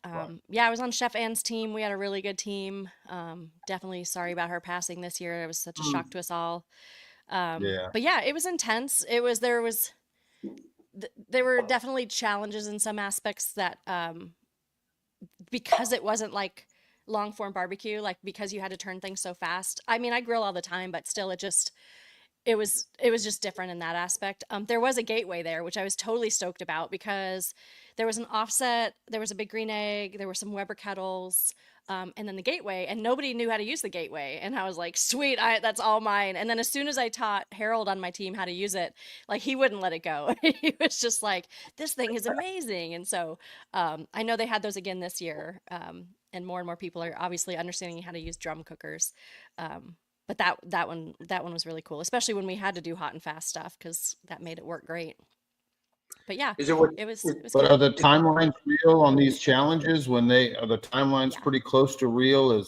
yeah, I was on Chef Anne's team. We had a really good team. Definitely sorry about her passing this year. It was such a shock to us all. Yeah. But yeah, it was intense. There were definitely challenges in some aspects that because it wasn't like long form barbecue, like because you had to turn things so fast. I mean, I grill all the time, but still it was just different in that aspect. There was a gateway there, which I was totally stoked about, because there was an offset, there was a big green egg, there were some Weber kettles, and then the gateway, and nobody knew how to use the gateway. And I was like, sweet, that's all mine. And then as soon as I taught Harold on my team how to use it, like he wouldn't let it go. He was just like, this thing is amazing. And so I know they had those again this year, and more people are obviously understanding how to use drum cookers. But that one was really cool, especially when we had to do hot and fast stuff, because that made it work great. But yeah, Is it what? it was But good. are the timelines real on these challenges? Are the timelines Yeah. pretty close to real?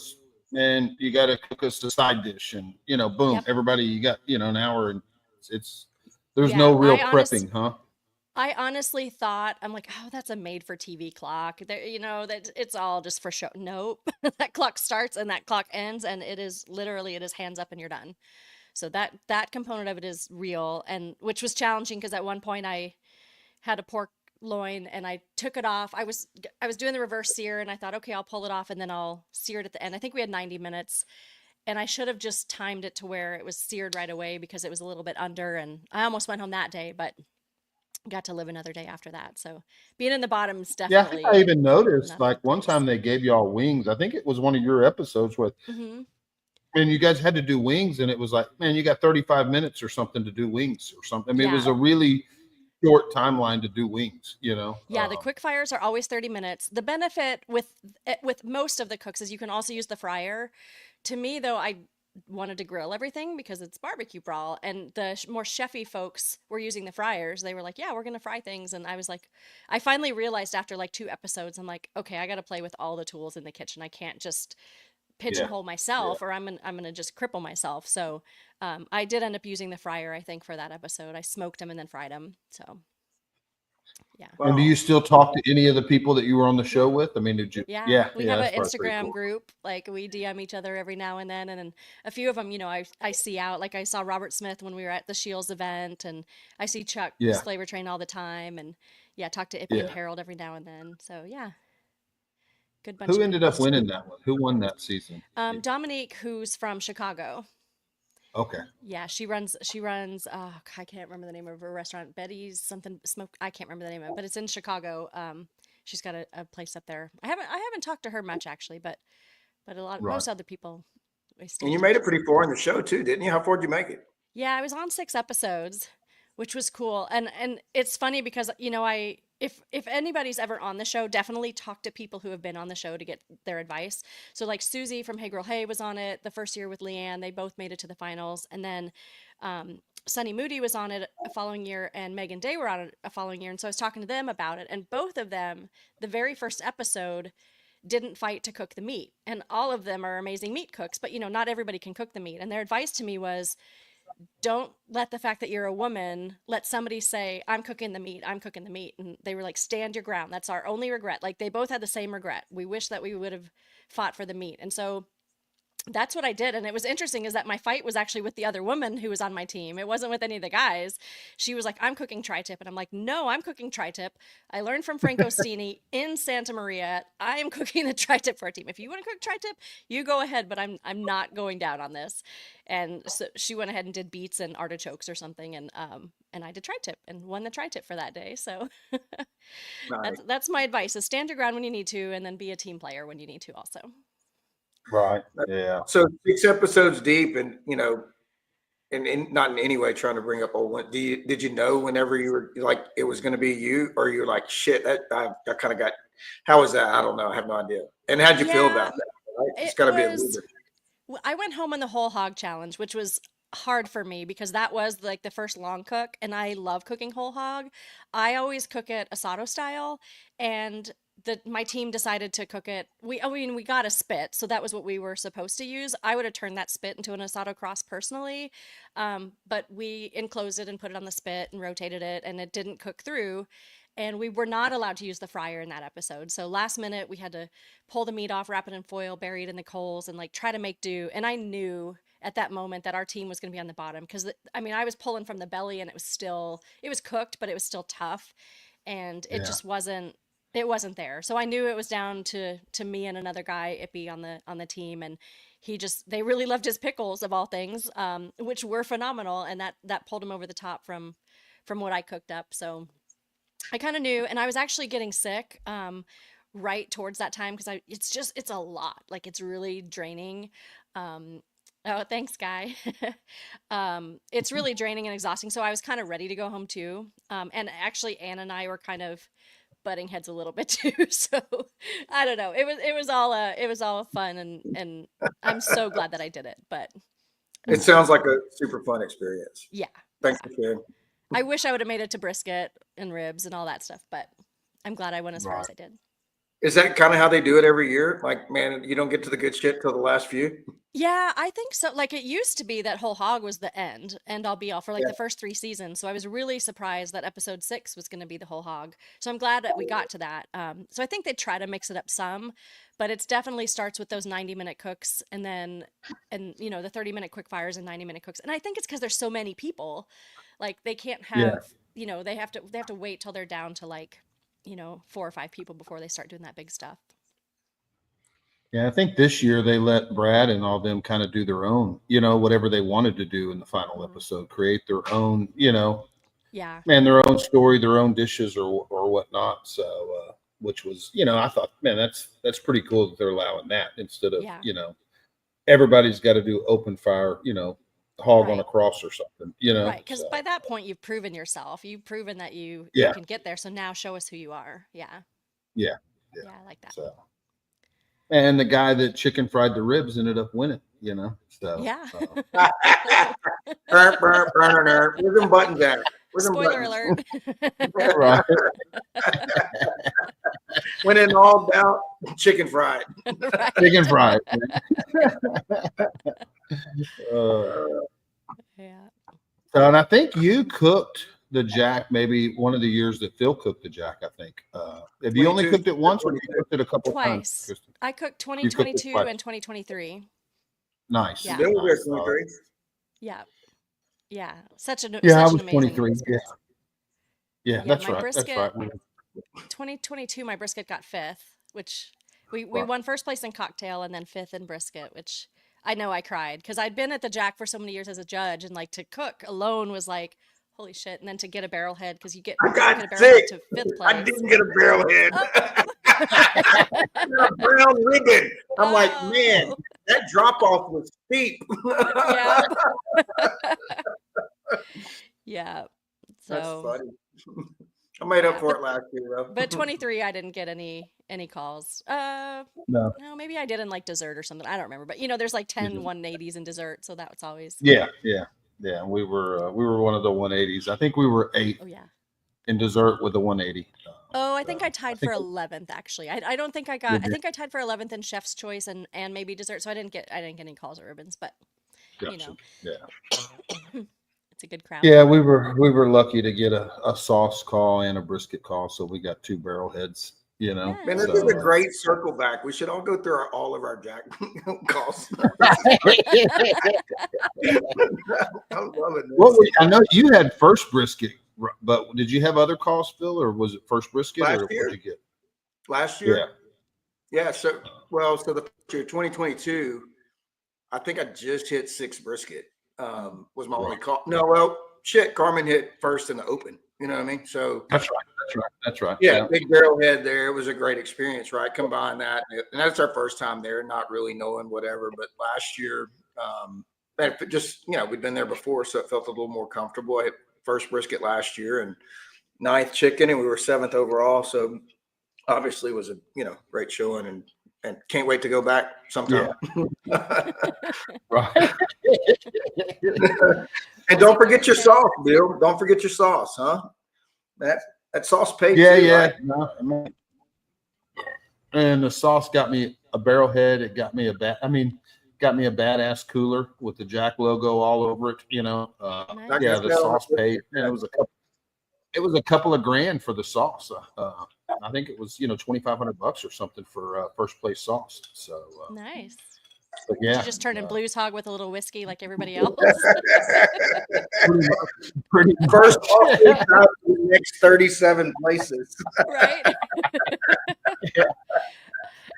Man, you got to cook us a side dish, and boom, Yep. everybody, you got an hour, and there's Yeah, no real prepping, huh? I honestly thought, I'm like, oh, that's a made for TV clock. There, that it's all just for show. Nope. That clock starts and that clock ends, and it is hands up and you're done. So that component of it is real, and which was challenging, because at one point I had a pork loin and I took it off. I was doing the reverse sear and I thought, okay, I'll pull it off and then I'll sear it at the end. I think we had 90 minutes and I should have just timed it to where it was seared right away because it was a little bit under and I almost went home that day, but got to live another day after that. So being in the bottom's Yeah, I think I definitely even noticed nothing like one nice. time they gave y'all wings. I think it was one of your episodes with, Hmm. and you guys had to do wings, and it was like, man, you got 35 minutes or something to do wings or something. I mean, it was Yeah. a really short timeline to do wings, you know. Yeah, the quick fires are always 30 minutes. The benefit with most of the cooks is you can also use the fryer. To me though, I wanted to grill everything because it's barbecue brawl and the more chefy folks were using the fryers. They were like, "Yeah, we're going to fry things." And I was like, I finally realized after like 2 episodes, I'm like, "Okay, I got to play with all the tools in the kitchen. I can't just Yeah, pigeonhole yeah. myself or I'm gonna just cripple myself." So I did end up using the fryer, I think, for that episode. I smoked them and then fried them. So yeah. And do Wow. you still talk to any of the people that you were on the show Yeah. with? I mean, did you? Yeah, Yeah, we yeah, have that's an probably pretty Instagram cool. group. Like we DM each other every now and then a few of them, I see out. Like I saw Robert Smith when we were at the Shields event, and I see Chuck's Yeah, Flavor Train all the time, and yeah, talk to Ippy and yeah. Harold every now and then. So yeah, good bunch Who of ended people. up winning that one? Who won that season? Dominique, who's from Chicago. Okay, Yeah, she runs I can't remember the name of her restaurant. Betty's something smoke. I can't remember the name of it, but it's in Chicago. She's got a place up there. I haven't talked to her much actually, but right. most other people we stay And in you made touch it with. pretty far in the show too, didn't you? How far did you make it? Yeah, I was on 6 episodes, which was cool. And it's funny because I if anybody's ever on the show, definitely talk to people who have been on the show to get their advice. So like Susie from Hey Girl Hey was on it the first year with Leanne. They both made it to the finals, and then Sunny Moody was on it a following year, and Megan Day were on it a following year. And so I was talking to them about it, and both of them, the very first episode, didn't fight to cook the meat. And all of them are amazing meat cooks, but not everybody can cook the meat. And their advice to me was don't let the fact that you're a woman let somebody say I'm cooking the meat, I'm cooking the meat. And they were like, stand your ground, that's our only regret. Like they both had the same regret. We wish that we would have fought for the meat. And so that's what I did. And it was interesting is that my fight was actually with the other woman who was on my team. It wasn't with any of the guys. She was like, I'm cooking tri-tip. And I'm like, no, I'm cooking tri-tip. I learned from Franco Stini in Santa Maria. I am cooking the tri-tip for our team. If you want to cook tri-tip, you go ahead, but I'm not going down on this. And so she went ahead and did beets and artichokes or something. And I did tri-tip and won the tri-tip for that day. So Nice. that's my advice is stand your ground when you need to, and then be a team player when you need to also. Right. Yeah. So 6 episodes deep, and and not in any way trying to bring up old one. Did you know whenever you were like it was going to be you, or you were like, shit, that I kind of got? How was that? I don't know. I have no idea. And how'd you feel Yeah, about that? Right? It's it got to be a little was. bit. I went home on the whole hog challenge, which was hard for me because that was like the first long cook, and I love cooking whole hog. I always cook it asado style, and my team decided to cook it. We got a spit, so that was what we were supposed to use. I would have turned that spit into an asado cross personally, but we enclosed it and put it on the spit and rotated it, and it didn't cook through. And we were not allowed to use the fryer in that episode. So last minute, we had to pull the meat off, wrap it in foil, bury it in the coals, and like try to make do. And I knew at that moment that our team was going to be on the bottom because I mean I was pulling from the belly and it was cooked, but it was still tough, and it Yeah. just wasn't there. So I knew it was down to me and another guy, Ippy, on the team, and they really loved his pickles of all things, which were phenomenal, and that pulled him over the top from what I cooked up. So I kind of knew, and I was actually getting sick right towards that time because it's a lot. Like it's really draining. Um, oh, thanks, Guy. It's really draining and exhausting. So I was kind of ready to go home too. And actually, Ann and I were kind of butting heads a little bit too. So I don't know. It was all fun, and I'm so glad that I did it. But It sounds like a super fun experience. yeah, Thanks yeah. for sharing. I wish I would have made it to brisket and ribs and all that stuff, but I'm glad I went as far Right. as I did. Is that kind of how they do it every year? Like, man, you don't get to the good shit till the last few. Yeah, I think so. Like it used to be that whole hog was the end all be all for like Yeah. the first 3 seasons. So I was really surprised that episode 6 was going to be the whole hog. So I'm glad that we got to that. So I think they try to mix it up some, but it's definitely starts with those 90-minute cooks, and then the 30-minute quick fires and 90-minute cooks. And I think it's because there's so many people, like they can't Yeah. have they have to wait till they're down to like 4 or 5 people before they start doing that big stuff. Yeah, I think this year they let Brad and all them kind of do their own, whatever they wanted to do in the final episode, create their own, Yeah. and their own story, their own dishes or whatnot. So, which was, I thought, man, that's pretty cool that they're allowing that instead of, everybody's got to do open fire, hog on a cross or something, Right, because by that point you've proven yourself. You've proven that you can get there. So now show us who you are. Yeah. Yeah. I like that. So, and the guy that chicken fried the ribs ended up winning, So yeah. Where's them buttons at? Spoiler alert. Right. When in all doubt, chicken fried. Right. Chicken fried. Yeah. So, and I think you cooked the jack maybe one of the years that Phil cooked the jack, I think. Have you only cooked it once or you cooked it a couple times? Twice. I cooked 2022 and 2023. Nice. Yeah. Yeah. Yeah. Such an I such was an 23. amazing Yeah, that's my right. brisket, That's right. 2022, my brisket got 5th, which we won first place in cocktail and then 5th in brisket, which I know I cried because I'd been at the Jack for so many years as a judge, and like to cook alone was like, holy shit. And then to get a barrel head, because you get a barrel head to 5th place. I didn't get a barrel head. A brown ribbon. I'm like, man, that drop off was steep. Yeah. Yeah. So that's funny. I made up for it last year though. But 23, I didn't get any calls. No, maybe I did in like dessert or something. I don't remember. But there's like 10 180s in dessert, so that was always Yeah. We were one of the 180s. I think we were 8th. Oh yeah. In dessert with the 180. I think I tied for 11th actually. I don't think I got. I think I tied for 11th in Chef's Choice and maybe dessert. So I didn't get any calls or ribbons, but Gotcha. Yeah. it's a good crowd. Yeah, we were lucky to get a sauce call and a brisket call, so we got 2 barrel heads. Yeah. Man, this is a great circle back. We should all go through all of our Jack calls. I'm loving this. I know you had first brisket, but did you have other calls, Phil, or was it first brisket? Last or year. What'd you get? Last year? Yeah. So the year 2022, I think I just hit 6 brisket. Was my only call. No, well, shit, Carmen hit first in the open. You know what I mean? So That's right. yeah, big barrel head there. It was a great experience, right? Combine that, and that's our first time there, not really knowing whatever. But last year, just we'd been there before, so it felt a little more comfortable. I hit first brisket last year and 9th chicken, and we were 7th overall. So obviously, it was a great showing, and can't wait to go back sometime. Yeah. Right. And don't forget your sauce, Bill. Don't forget your sauce, huh? That sauce paid. Yeah. Right? No, and the sauce got me a barrel head. It got me a badass cooler with the Jack logo all over it. Nice. Yeah, the sauce paid. And it was a couple of grand for the sauce. I think it was $2,500 or something for first place sauce. So nice. But yeah, Did you just turn in Blues Hog with a little whiskey like everybody else? pretty First off, the next 37 places. Right. Yeah.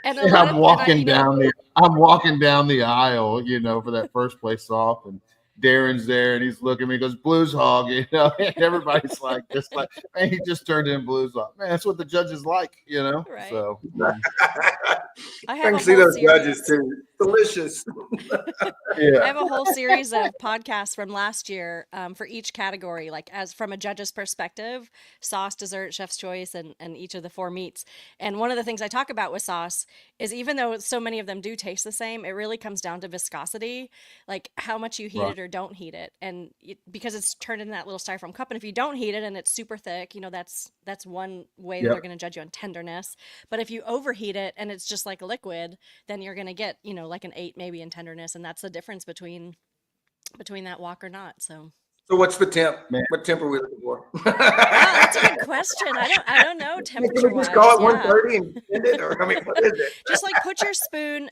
And I'm walking down the aisle, for that first place off, and Darren's there, and he's looking at me, he goes, Blues Hog, and everybody's like, man, he just turned in Blues Hog. Man, that's what the judges like, Right. So I can see those judges too. Delicious. Yeah. I have a whole series of podcasts from last year for each category, like as from a judge's perspective, sauce, dessert, chef's choice, and each of the 4 meats. And one of the things I talk about with sauce is even though so many of them do taste the same, it really comes down to viscosity, like how much you heat it or don't heat it. And because it's turned in that little styrofoam cup. And if you don't heat it and it's super thick, that's one way that they're going to judge you on tenderness. But if you overheat it and it's just like a liquid, then you're going to get, like an 8 maybe in tenderness. And that's the difference between that wok or not. So what's the temp? What temp are we looking for? that's a good question. I don't know temperature. Can we just call it 130 and send it? Or what is it? Just like put your spoon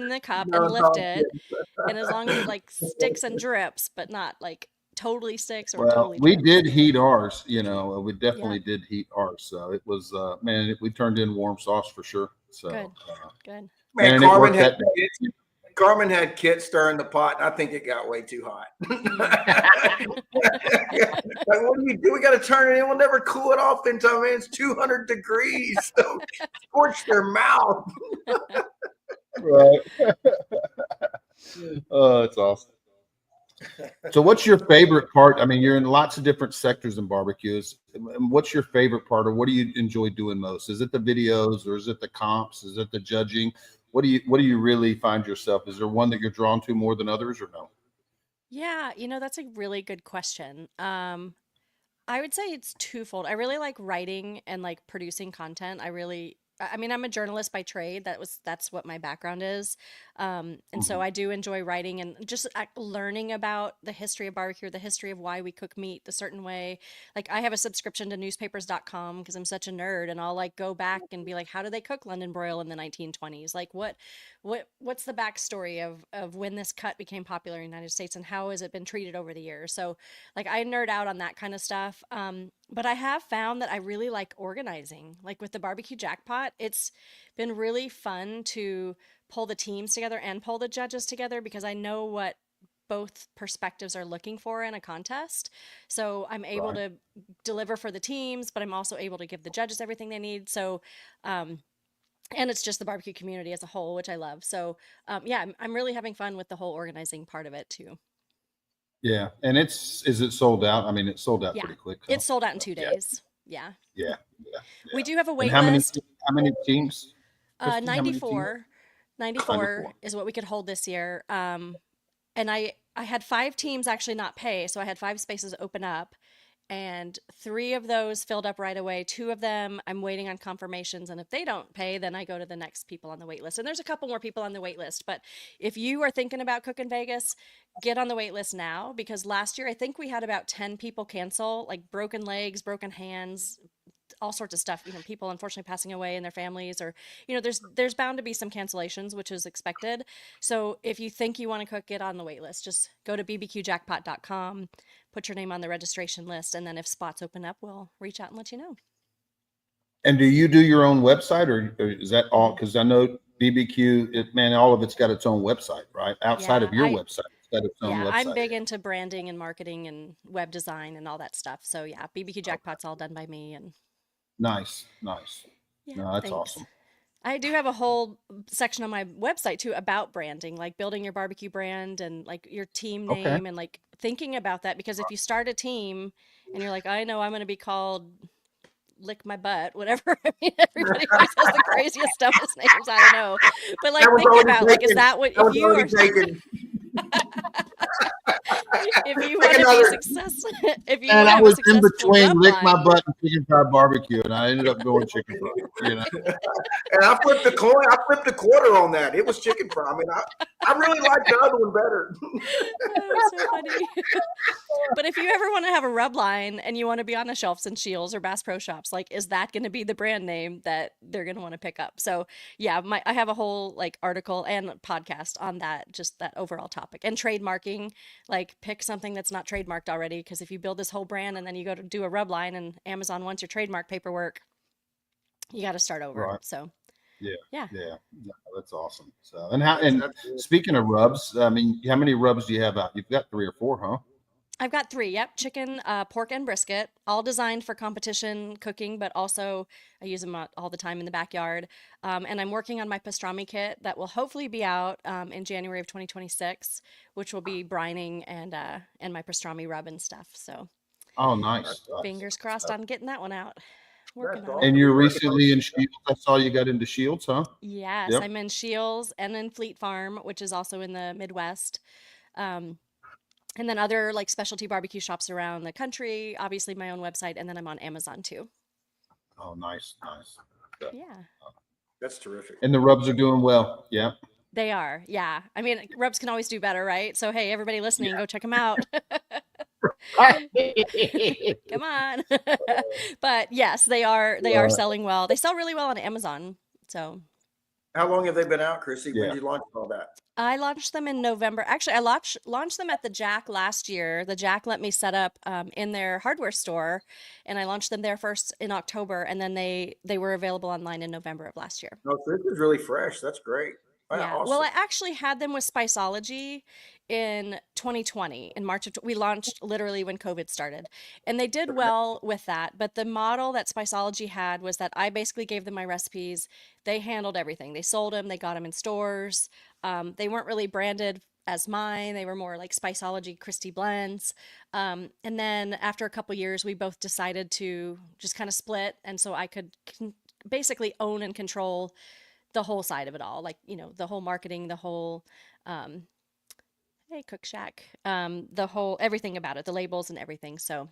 in the cup and lift it. And as long as it like sticks and drips, but not like totally sticks or Well, totally we trips. did heat ours, we Yeah, definitely did heat ours. So it was, man, we turned in warm sauce for sure. So, good, good. Man, and it worked that day. Carmen had Kit stirring the pot, and I think it got way too hot. Like, what do you do? We got to turn it in. We'll never cool it off in time. Man, it's 200 degrees. So scorch their mouth. Right. Oh, it's awesome. So what's your favorite part? I mean, you're in lots of different sectors in barbecues. What's your favorite part, or what do you enjoy doing most? Is it the videos, or is it the comps? Is it the judging? What do you really find yourself? Is there one that you're drawn to more than others, or no? Yeah, that's a really good question. I would say it's twofold. I really like writing and like producing content. I mean, I'm a journalist by trade. That's what my background is. And so Mhm. I do enjoy writing and just learning about the history of barbecue, the history of why we cook meat the certain way. Like I have a subscription to newspapers.com because I'm such a nerd, and I'll like go back and be like, how did they cook London broil in the 1920s? Like what's the backstory of when this cut became popular in the United States and how has it been treated over the years? So like I nerd out on that kind of stuff. But I have found that I really like organizing. Like with the barbecue jackpot, it's been really fun to pull the teams together and pull the judges together because I know what both perspectives are looking for in a contest. So I'm able Right. to deliver for the teams, but I'm also able to give the judges everything they need. So, um, and it's just the barbecue community as a whole, which I love. So, yeah, I'm really having fun with the whole organizing part of it too. Yeah. And is it sold out? I mean, it sold out Yeah, pretty quick, huh? it's sold out in So, 2 days. Yeah. yeah, yeah, We yeah. do have a And wait list. how many teams, Christy? How many teams? 94. 94 94. is what we could hold this year. And I had 5 teams actually not pay, so I had 5 spaces open up, and 3 of those filled up right away. 2 of them I'm waiting on confirmations, and if they don't pay, then I go to the next people on the wait list. And there's a couple more people on the wait list, but if you are thinking about cooking Vegas, get on the wait list now because last year I think we had about 10 people cancel, like broken legs, broken hands, all sorts of stuff, people unfortunately passing away in their families, or there's bound to be some cancellations, which is expected. So if you think you want to cook, get on the wait list. Just go to bbqjackpot.com, put your name on the registration list, and then if spots open up, we'll reach out and let you know. And do you do your own website, or is that all? Because I know BBQ, man, all of it's got its own website, right? Outside Yeah, of your website, it's got its own I'm website. big into branding and marketing and web design and all that stuff. So yeah, BBQ Jackpot's all done by me. And Nice, nice. yeah, No, that's thanks. awesome. I do have a whole section on my website too about branding, like building your barbecue brand and like your team Okay. name and like thinking about that. Because if you start a team and you're like, I know I'm going to be called Lick My Butt, whatever. I mean, everybody always has the craziest, dumbest names. I don't know. But like, That was think already about like, is taken. that what, That if was you are, already taken. if you Take want to be another. successful, if you And want to I have a was in successful between rub lick my line, butt and chicken fried barbecue, and I ended up going chicken fried. And I flipped the coin. I flipped a quarter on that. It was chicken fry. I mean, I really liked the other one better. oh, so funny. But if you ever want to have a rub line and you want to be on the shelves in Shields or Bass Pro Shops, like, is that going to be the brand name that they're going to want to pick up? So yeah, I have a whole like article and podcast on that, just that overall topic. And trademarking, like pick something that's not trademarked already, because if you build this whole brand and then you go to do a rub line and Amazon wants your trademark paperwork, you got to start over. Right. So Yeah. yeah. Yeah. No, that's awesome. So, and speaking of rubs, I mean, how many rubs do you have out? You've got 3 or 4, huh? I've got 3. Yep. Chicken, pork, and brisket, all designed for competition cooking, but also I use them all the time in the backyard. And I'm working on my pastrami kit that will hopefully be out in January of 2026, which will be brining and my pastrami rub and stuff. So Oh, nice. fingers crossed on getting that one out. Working That's on awesome. it. And you're recently in Shields. I saw you got into Shields, huh? Yes, Yep. I'm in Shields and in Fleet Farm, which is also in the Midwest. Um, and then other like specialty barbecue shops around the country, obviously my own website, and then I'm on Amazon too. Oh, nice, nice. Yeah. That's terrific. And the rubs are doing well. Yeah. They are. Yeah. I mean, rubs can always do better, right? So, hey, everybody listening, go check them out. Come on. But yes, they are selling well. They sell really well on Amazon. So, How long have they been out, Chrissy? When Yeah. did you launch all that? I launched them in November. Actually, I launched them at the Jack last year. The Jack let me set up in their hardware store, and I launched them there first in October, and then they were available online in November of last year. No, so this is really fresh. That's great. Wow, Yeah. Well, awesome. I actually had them with Spiceology in 2020. In March of we launched literally when COVID started. And they did well with that, but the model that Spiceology had was that I basically gave them my recipes. They handled everything. They sold them, they got them in stores. They weren't really branded as mine. They were more like Spiceology Christie blends. And then after a couple years, we both decided to just kind of split, and so I could basically own and control the whole side of it all, like, the whole marketing, the whole, um, hey, Cook Shack, the whole, everything about it, the labels and everything. So,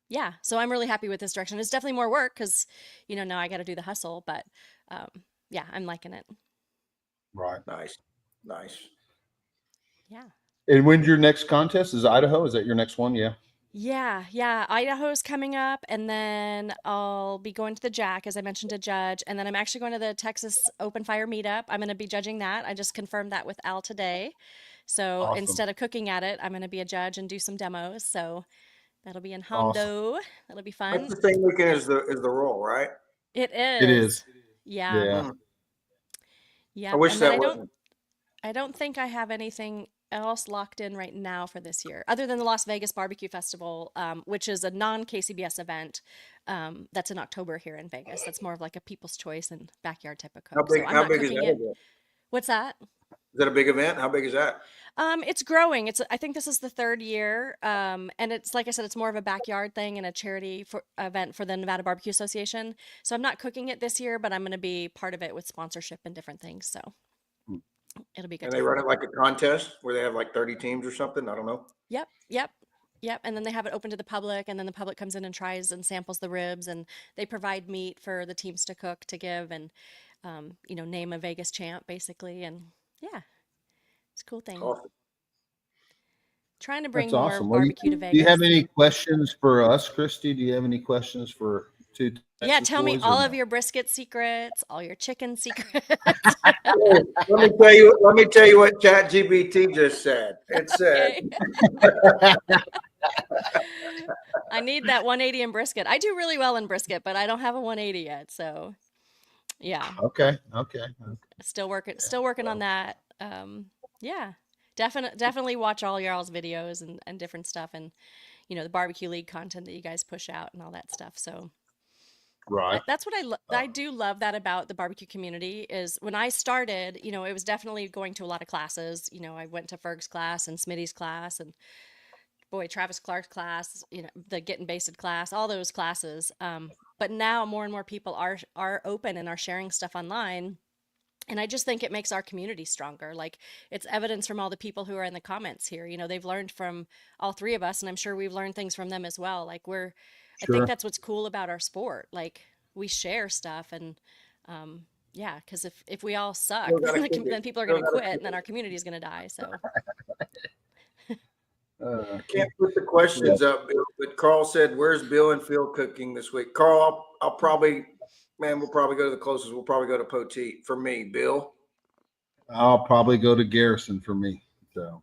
yeah, so I'm really happy with this direction. It's definitely more work because, now I got to do the hustle, but, um, yeah, I'm liking it. Right. Nice. Nice. Yeah. And when's your next contest? Is Idaho? Is that your next one? Yeah. Yeah. Idaho's coming up, and then I'll be going to the Jack, as I mentioned, to judge. And then I'm actually going to the Texas Open Fire meetup. I'm going to be judging that. I just confirmed that with Al today. So Awesome. instead of cooking at it, I'm going to be a judge and do some demos. So that'll be in Awesome. Hondo. That'll be That's fun. the same weekend as the roll, right? It It is. is. Yeah. Yeah. I Yep. wish And then that wasn't. I don't think I have anything else locked in right now for this year, other than the Las Vegas Barbecue Festival, which is a non-KCBS event, that's in October here in Vegas. That's more of like a people's choice and backyard type of How cook. So big? I'm How not big is cooking that it. event? What's that? Is that a big event? How big is that? It's growing. I think this is the third year. And it's like I said, it's more of a backyard thing and a charity event for the Nevada Barbecue Association. So I'm not cooking it this year, but I'm going to be part of it with sponsorship and different things. So it'll be a good And they time. run it like a contest where they have like 30 teams or something. I don't know. Yep. And then they have it open to the public, and then the public comes in and tries and samples the ribs, and they provide meat for the teams to cook, to give, and name a Vegas champ basically. And yeah, it's a cool thing. Awesome. Trying to That's bring more awesome. Well, barbecue to do you have Vegas. any questions for us, Christy? Do you have any questions for two Yeah, Texas tell me boys or all of no? your brisket secrets, all your chicken secrets. Let me tell you what ChatGPT just said. It said, Okay. I need that 180 in brisket. I do really well in brisket, but I don't have a 180 yet. So yeah, Okay. still working on that. Yeah, definitely watch all y'all's videos and different stuff, and the barbecue league content that you guys push out and all that stuff. So Right. that's what I do love that about the barbecue community is when I started, it was definitely going to a lot of classes. I went to Ferg's class and Smitty's class and boy, Travis Clark's class, the Getting Basted class, all those classes. But now more and more people are open and are sharing stuff online. And I just think it makes our community stronger. Like it's evidence from all the people who are in the comments here. They've learned from all three of us, and I'm sure we've learned things from them as well. Like I think Sure. that's what's cool about our sport. Like we share stuff, and yeah, because if we all suck, Still gotta kick it. then people are Still going to gotta quit, kick and then our community is going to die. So I can't put the questions up, Bill, but Carl said, "Where's Bill and Phil cooking this week?" Carl, I'll probably, man, we'll probably go to the closest. We'll probably go to Poteet for me. Bill, I'll probably go to Garrison for me. So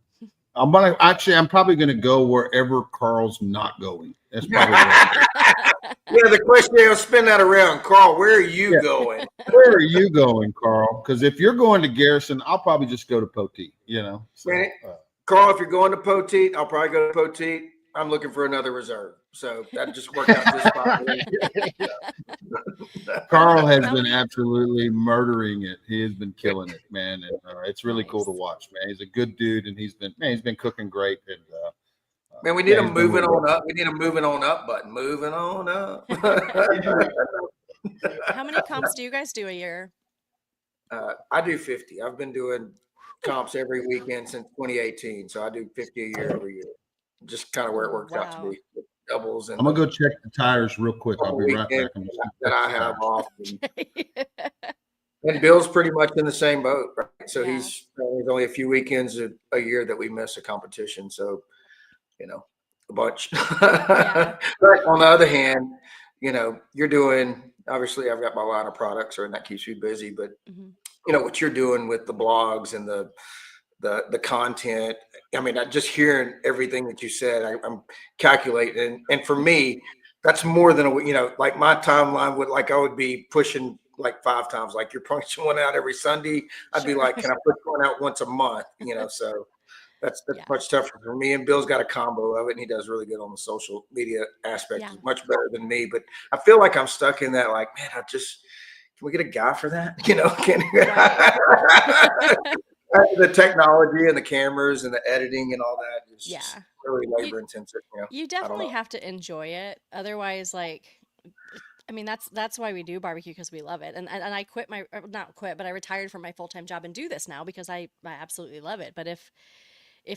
I'm probably gonna go wherever Carl's not going. That's probably yeah. The question, I'll spin that around. Carl, where are you Yeah. going? where are you going, Carl? Because if you're going to Garrison, I'll probably just go to Poteet. So, Man, Carl, if you're going to Poteet, I'll probably go to Poteet. I'm looking for another reserve, so that just worked out just fine. Carl has How been many- absolutely murdering it. He has been killing it, man, and it's really cool to Nice. watch, man. He's a good dude, and he's been cooking great. And Man, we need yeah, a he's been moving really on up. We need a moving on up button. Moving on up. How many comps do you guys do a year? I do 50. I've been doing comps every weekend since 2018, so I do 50 a year every year. Just kind of where it works out to Wow. be. With doubles and I'm gonna go check the tires real quick. I'll be right back. weekends I'm just that gonna I check the have tires. off. And Bill's pretty much in the same boat, right? So Yeah. there's only a few weekends a year that we miss a competition. So, a bunch. Yeah. But on the other hand, you're doing obviously I've got my line of products, and that keeps me busy. But Mhm. what you're doing with the blogs and the content. I mean, I just hearing everything that you said, I'm calculating, and for me, that's more than like my timeline would, like I would be pushing like 5 times. Like you're pushing one out every Sunday. I'd be Sure. like, can I put one out once a month? So that's Yeah. much tougher for me. And Bill's got a combo of it, and he does really good on the social media aspect. Yeah. He's much better than me, but I feel like I'm stuck in that. Like, man, can we get a guy for that? The technology and the cameras and the editing and all that is just really labor intensive. You I don't definitely know. have to enjoy it. Otherwise, like, I mean, that's why we do barbecue, because we love it. And I quit not quit, but I retired from my full-time job and do this now because I absolutely love it. But if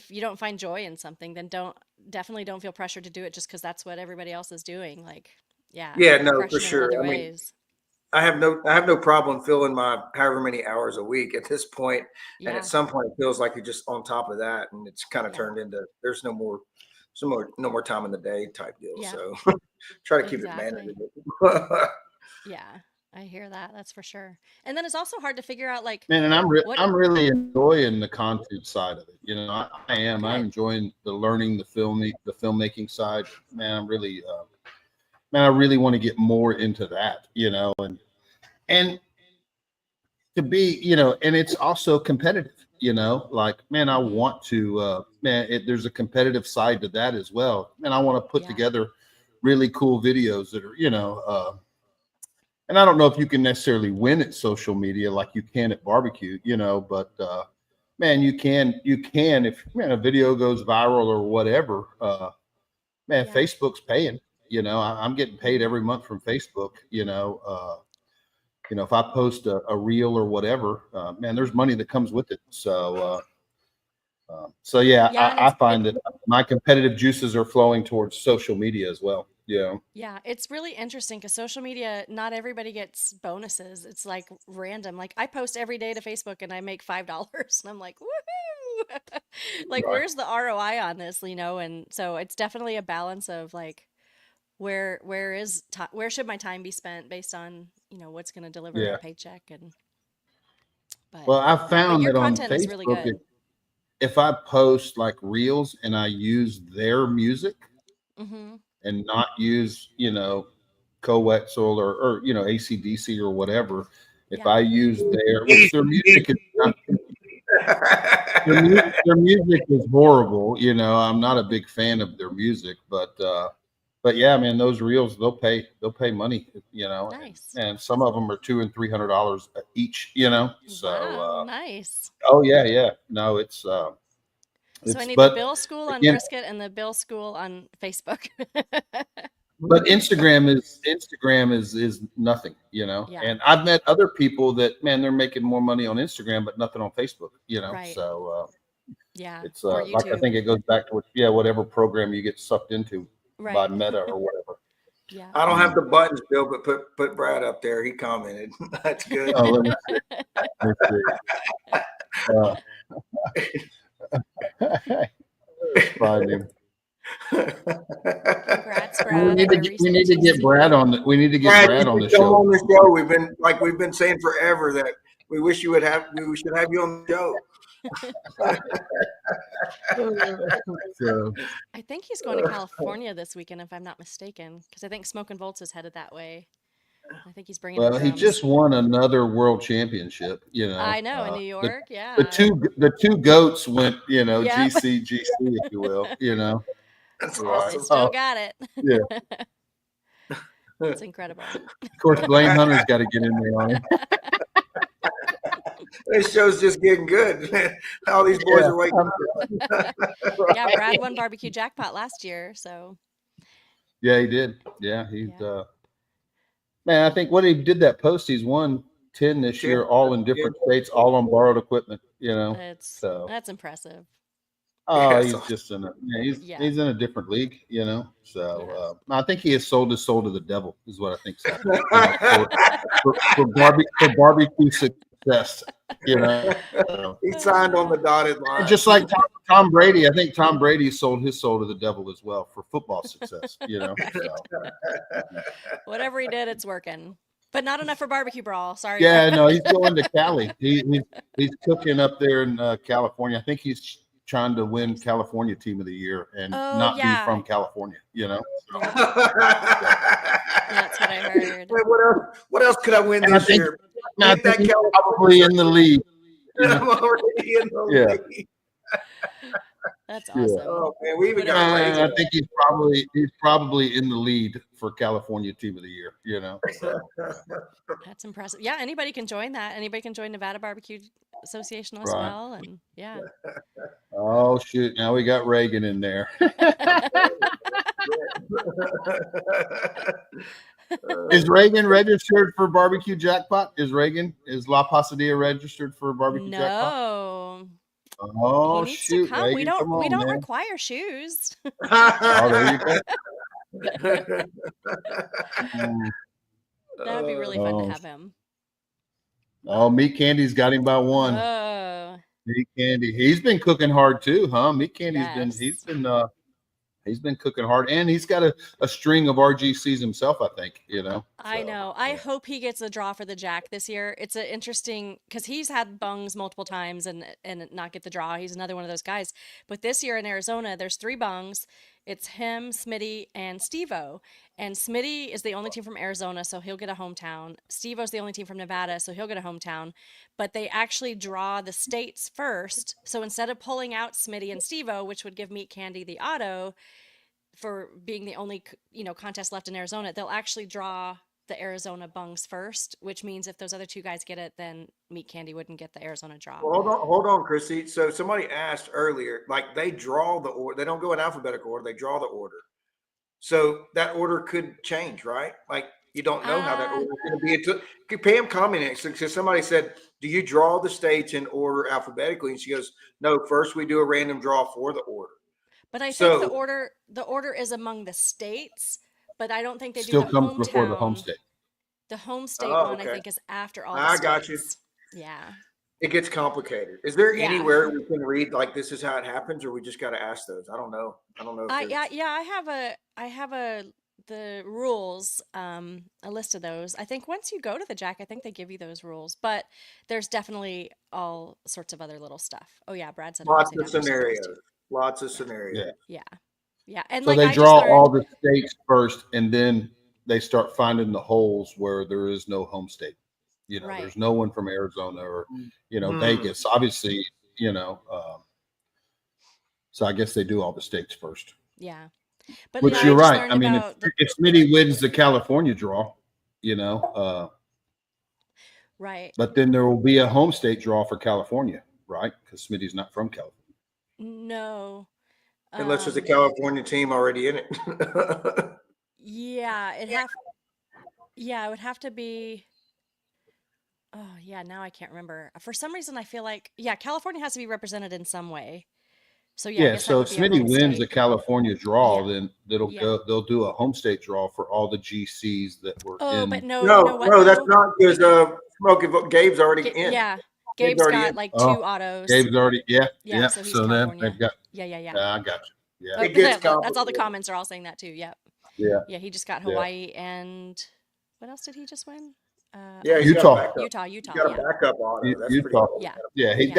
you don't find joy in something, then definitely don't feel pressured to do it just because that's what everybody else is doing. Like, Yeah, you're no, for crushing it in sure. other I mean, ways. I have no problem filling my however many hours a week at this point. And Yeah. at some point it feels like you're just on top of that, and it's kind of Yeah. turned into there's no more time in the day type deal. Yeah. So try to keep Exactly. it manageable. Yeah, I hear that. That's for sure. And then it's also hard to figure out, like, Man, and what. I'm really enjoying the content side of it. I am. I'm Good. enjoying the learning, the filmmaking side. Man, I'm really, man, I really want to get more into that. And to be, and it's also competitive. Like, man, I Mhm. want to, man, there's a competitive side to that as well. And I want to put Yeah. together really cool videos that are, and I don't know if you can necessarily win at social media like you can at barbecue, but man, you can if man a video goes viral or whatever. Man, Yeah. Facebook's paying. I'm getting paid Mhm. every month from Facebook. If I post a reel or whatever, man, there's money that comes with it. So yeah, Yeah, and I find that my competitive juices are flowing towards social media as well. yeah, it's really interesting because social media, not everybody gets bonuses. It's like random. Like, I post every day to Facebook and I make $5, and I'm like, woohoo! Like, Right. where's the ROI on this? And so it's definitely a balance of, like, where should my time be spent based on, what's going to deliver Yeah. a paycheck. Well, I Yeah, but found your that on content is really Facebook, good. if I post like reels and I use their music Mm-hmm. and not use, Coetzel or AC/DC or whatever, if Yeah. I use which their music is not, their music is horrible. I'm not a big fan of their music, but yeah, man, those reels, they'll pay money, Nice. and some of them are $200 and $300 each, so Wow, nice. oh yeah, no, So I need the but Bill School on again, brisket and the Bill School on Facebook. but Instagram is nothing, Yeah, and I've met other people that, man, they're making more money on Instagram but nothing on Facebook, right. so Yeah, it's or like, I YouTube. think it goes back to whatever program you get sucked into by Right. Meta or whatever. Yeah. I don't have the buttons, Bill, but put Brad up there. He commented. That's good. Oh, let me see. Find him. Congrats, We Brad, need on to your get, we recent need to get Brad GC. on the, we need to get Brad, Brad you on the should come show. on the show. We've been saying forever that we should have you on the show. So, I think he's going to California this weekend, if I'm not mistaken, because I think Smoke and Volts is headed that way. I think he's bringing the well, he drums. just won another world championship, I know, in New York. the Yeah. two goats went, Yep. GC, if you will, That's They awesome. still got it. yeah. It's incredible. Of course, Blaine Hunter's got to get in there on it. This show's just getting good. All these boys are waking up. Yeah, Brad won barbecue jackpot last year, so Yeah, he did. Yeah, he's yeah. man, I think what he did that post, he's won 10 this year, all in different states, all on borrowed equipment, so That's impressive. oh, Yeah, he's so just Yeah. he's in a different league, so Yeah. I think he has sold his soul to the devil is what I think's happening, for barbecue success, so. he signed on the dotted line. And just like Tom Brady, I think Tom Brady sold his soul to the devil as well for football success, Right. so. Whatever he did, it's working. But not enough for barbecue brawl. Sorry. Yeah, no, he's going to Cali. He's cooking up there in California. I think he's trying to win California Team of the Year and Oh, not be yeah. from California. You know. Yep. That's what I heard. What else could I win And I this think- year? I Get that think he's California probably in the lead. You know? I'm already in the Yeah. league. That's Yeah. awesome. Oh man, we even got I raised. think he's probably in the lead for California Team of the Year. You know. So, That's impressive. Yeah, anybody can join that. Anybody can join Nevada Barbecue Association as Right. well. And yeah. oh shoot! Now we got Reagan in there. Is Reagan registered for Barbecue Jackpot? Is La Pasadilla registered for Barbecue Jackpot? No. Oh He needs shoot! to come. Reagan, We don't come on, man. require shoes. Oh, there you go. That would be really fun Oh. to have him. Oh, Meat Candy's got him by one. Oh, Meat Candy, he's been cooking hard too, huh? Meat Candy's Yes. he's been cooking hard, and he's got a string of RGCs himself. I think I So, know. I yeah. hope he gets a draw for the Jack this year. It's an interesting because he's had bungs multiple times and not get the draw. He's another one of those guys. But this year in Arizona, there's 3 bungs. It's him, Smitty, and Steve-O. And Smitty is the only team from Arizona, so he'll get a hometown. Steve-O's the only team from Nevada, so he'll get a hometown. But they actually draw the states first. So instead of pulling out Smitty and Steve-O, which would give Meat Candy the auto for being the only contest left in Arizona, they'll actually draw the Arizona bungs first, which means if those other 2 guys get it, then Meat Candy wouldn't get the Arizona draw. Well, hold on, Chrissy. So somebody asked earlier, like they draw the order. They don't go in alphabetical order. They draw the order. So that order could change, right? Like you don't know how that order is going to be. Until Pam commented, because somebody said, "Do you draw the states in order alphabetically?" And she goes, "No. First, we do a random draw for the order." But I So- think the order is among the states, but I don't think they still do the comes hometown. before the home state. The home state Oh, one, I okay. think, is after all the I got you. states. Yeah. It gets complicated. Is there Yeah. anywhere we can read like this is how it happens, or we just got to ask those? I don't know. If I have the rules, a list of those. I think once you go to the Jack, I think they give you those rules, but there's definitely all sorts of other little stuff. Oh yeah, Brad said home Lots state of after states, scenarios. too. Lots of scenarios. Yeah. Yeah. And So like they I just draw learned, all the states first, and then they start finding the holes where there is no home state. Right. There's no one from Arizona or Mm. Vegas. Obviously, so I guess they do all the states first. yeah. But Which yeah, you're I just right. learned I mean, about if Smitty wins the California draw, right. but then there will be a home state draw for California, right? Because Smitty's not from California. No. Unless there's a Um, California team already in it. Yeah, it would have to be. Oh, yeah, now I can't remember. For some reason, I feel like, California has to be represented in some way. So I Yeah. guess that So would if be a Smitty home wins the state. California draw, Yeah. then they'll do a home state draw for all the GCs that were Oh, in. but no, No, you know what, no, that's though? not because Gabe's already in. Yeah, Gabe's Gabe's already got in. like Oh, 2 autos. Gabe's already, Yeah, yeah. so he's So then California. they've got. Yeah. I got you. Yeah. It gets That's all the complicated. comments are all saying that too. Yep. Yeah. Yeah, he just got Yeah. Hawaii and what else did he just win? Yeah, he's Utah. got a backup. Utah. He's got a Yeah. backup auto. That's pretty Utah. cool. Yeah. Yeah. He's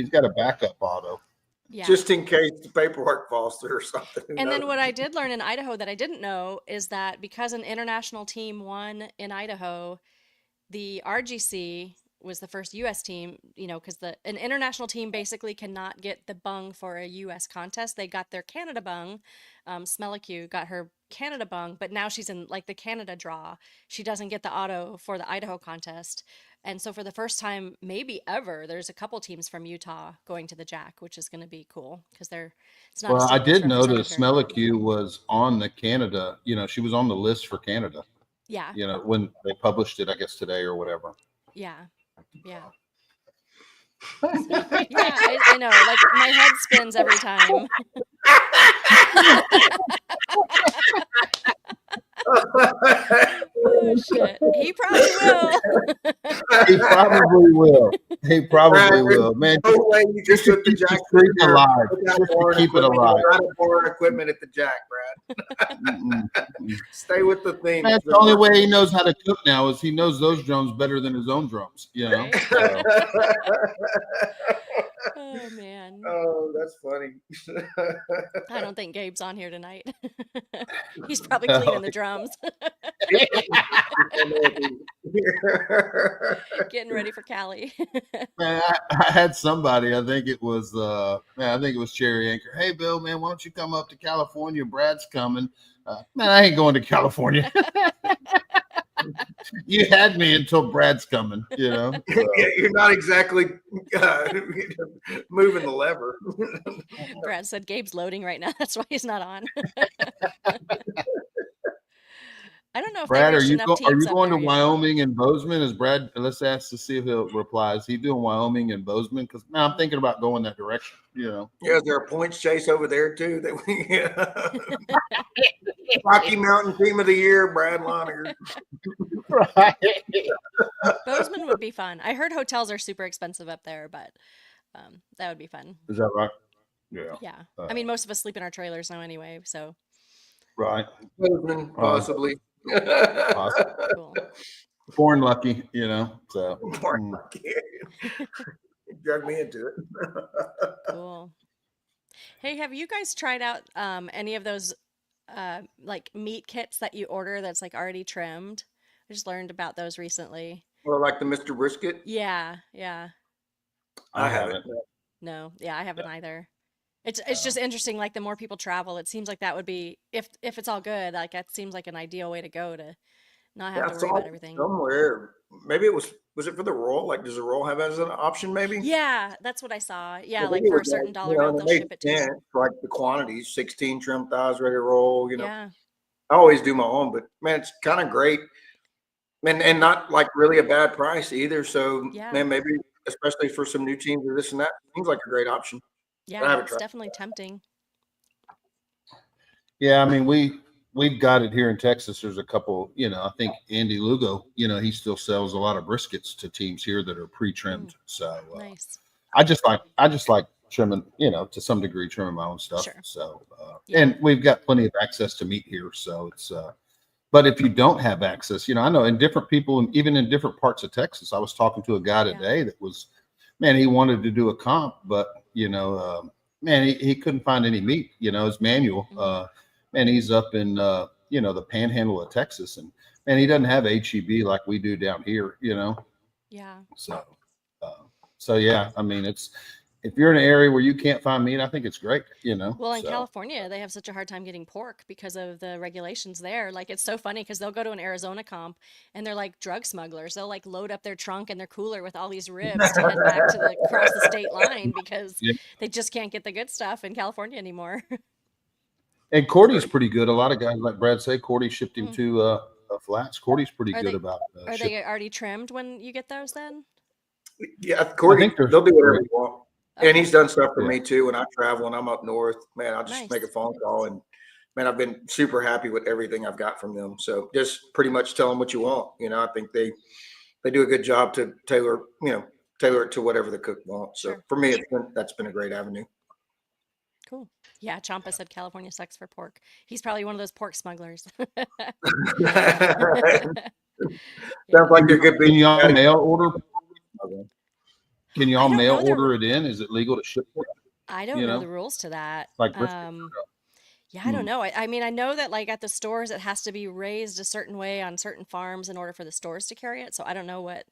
got a backup auto. Yeah. Just in case the paperwork falls through or something. Who And then knows? what I did learn in Idaho that I didn't know is that because an international team won in Idaho, the RGC was the first U.S. team, because an international team basically cannot get the bung for a U.S. contest. They got their Canada bung. Smellique got her Canada bung, but now she's in like the Canada draw. She doesn't get the auto for the Idaho contest. And so for the first time, maybe ever, there's a couple teams from Utah going to the Jack, which is going to be cool because it's not. a Well, state I that's did know that represented very well. Smellique was on the Canada. She was on the list for Canada. Yeah. When they published it, I guess today or whatever. Yeah. Yeah. Yeah, I know. Like my head spins every time. Oh shit. He probably will. He probably will. He probably Brad, will, man. no way you just took the keep jack the streak there alive. without Just to borrowing keep it equipment. You alive. gotta borrow equipment at the jack, Brad. Stay with the theme. That's the only way he knows how to cook now is he knows those drums better than his own drums, you know. Right? So, Oh man. Oh, that's funny. I don't think Gabe's on here tonight. He's probably cleaning the drums, getting ready for Cali. man, I had somebody, I think it was Cherry Anchor. Hey Bill, man, why don't you come up to California? Brad's coming. Man, I ain't going to California. You had me until Brad's coming, you know. So. You're not exactly moving the lever. Brad said Gabe's loading right now. That's why he's not on. I don't know if Brad, they are reached you enough teams up going to there yet. Wyoming and Bozeman? Is Brad? Let's ask to see if he'll reply. Is he doing Wyoming and Bozeman? Because now I'm thinking about going that direction. You know. Yeah, is there a points chase over there too? That we Rocky Mountain Team of the Year, Brad Loniger. Right. Bozeman would be fun. I heard hotels are super expensive up there, but that would be fun. Is that right? Yeah. Yeah. I mean, most of us sleep in our trailers now anyway, so. Right. Bozeman, possibly. Cool. Born lucky, you know. So. Born lucky. Drug me into it. Cool. Hey, have you guys tried out any of those like meat kits that you order that's like already trimmed? I just learned about those recently. Or like the Mr. Brisket? Yeah. I haven't. No, yeah, I haven't either. It's just interesting. Like the more people travel, it seems like that would be if it's all good. Like that seems like an ideal way to go to not have to worry about everything. Somewhere, maybe it was it for the roll? Like, does the roll have as an option? Maybe. Yeah, that's what I saw. Yeah, I like think it for a was certain like, dollar amount, they'll ship it to you. Like the quantities, 16 trim thighs ready to roll. You know, Yeah, I always do my own, but man, it's kind of great, and not like really a bad price either. So, yeah, man, maybe especially for some new teams or this and that, seems like a great option. I yeah. haven't It's tried. definitely tempting. Yeah, I mean we've got it here in Texas. There's a couple, you know. I think Andy Lugo, you know, he still sells a lot of briskets to teams here that are pre-trimmed. So Nice. I just like trimming, you know, to some degree trimming my own stuff. Sure. So Yeah. and we've got plenty of access to meat here. So it's but if you don't have access, you know, I know in different people and even in different parts of Texas, I was talking to a guy today that was, man, he wanted to do a comp, but you know, man, he couldn't find any meat, you know, his manual. And he's up in you know, the panhandle of Texas, and he doesn't have HEB like we do down here, you know. Yeah. So yeah, I mean, it's if you're in an area where you can't find meat, I think it's great, you know. Well, in California, they have such a hard time getting pork because of the regulations there. Like, it's so funny because they'll go to an Arizona comp and they're like drug smugglers. They'll like load up their trunk and their cooler with all these ribs to head back to across the state line because they just can't get the good stuff in California anymore. And Cordy's pretty good. A lot of guys, like Brad say, Cordy shipped him to Flats. Cordy's pretty good about. Are they already trimmed when you get those then? Yeah, Cordy, they'll do whatever you want. Okay. And he's done stuff for me too. When I travel and I'm up north, man, I'll just Nice. make a phone call, and man, I've been super happy with everything I've got from them. So just pretty much tell them what you want. You know, I think they do a good job to tailor it to whatever the cook wants. So for me, that's been a great avenue. Cool. Yeah, Champa said California sucks for pork. He's probably one of those pork smugglers. Sounds like there could be. Can y'all mail order? Can y'all mail know order it in? Is it legal to ship it? I don't know the rules to that. Like yeah, I don't know. I mean, I know that like at the stores, it has to be raised a certain way on certain farms in order for the stores to carry it. So I don't know what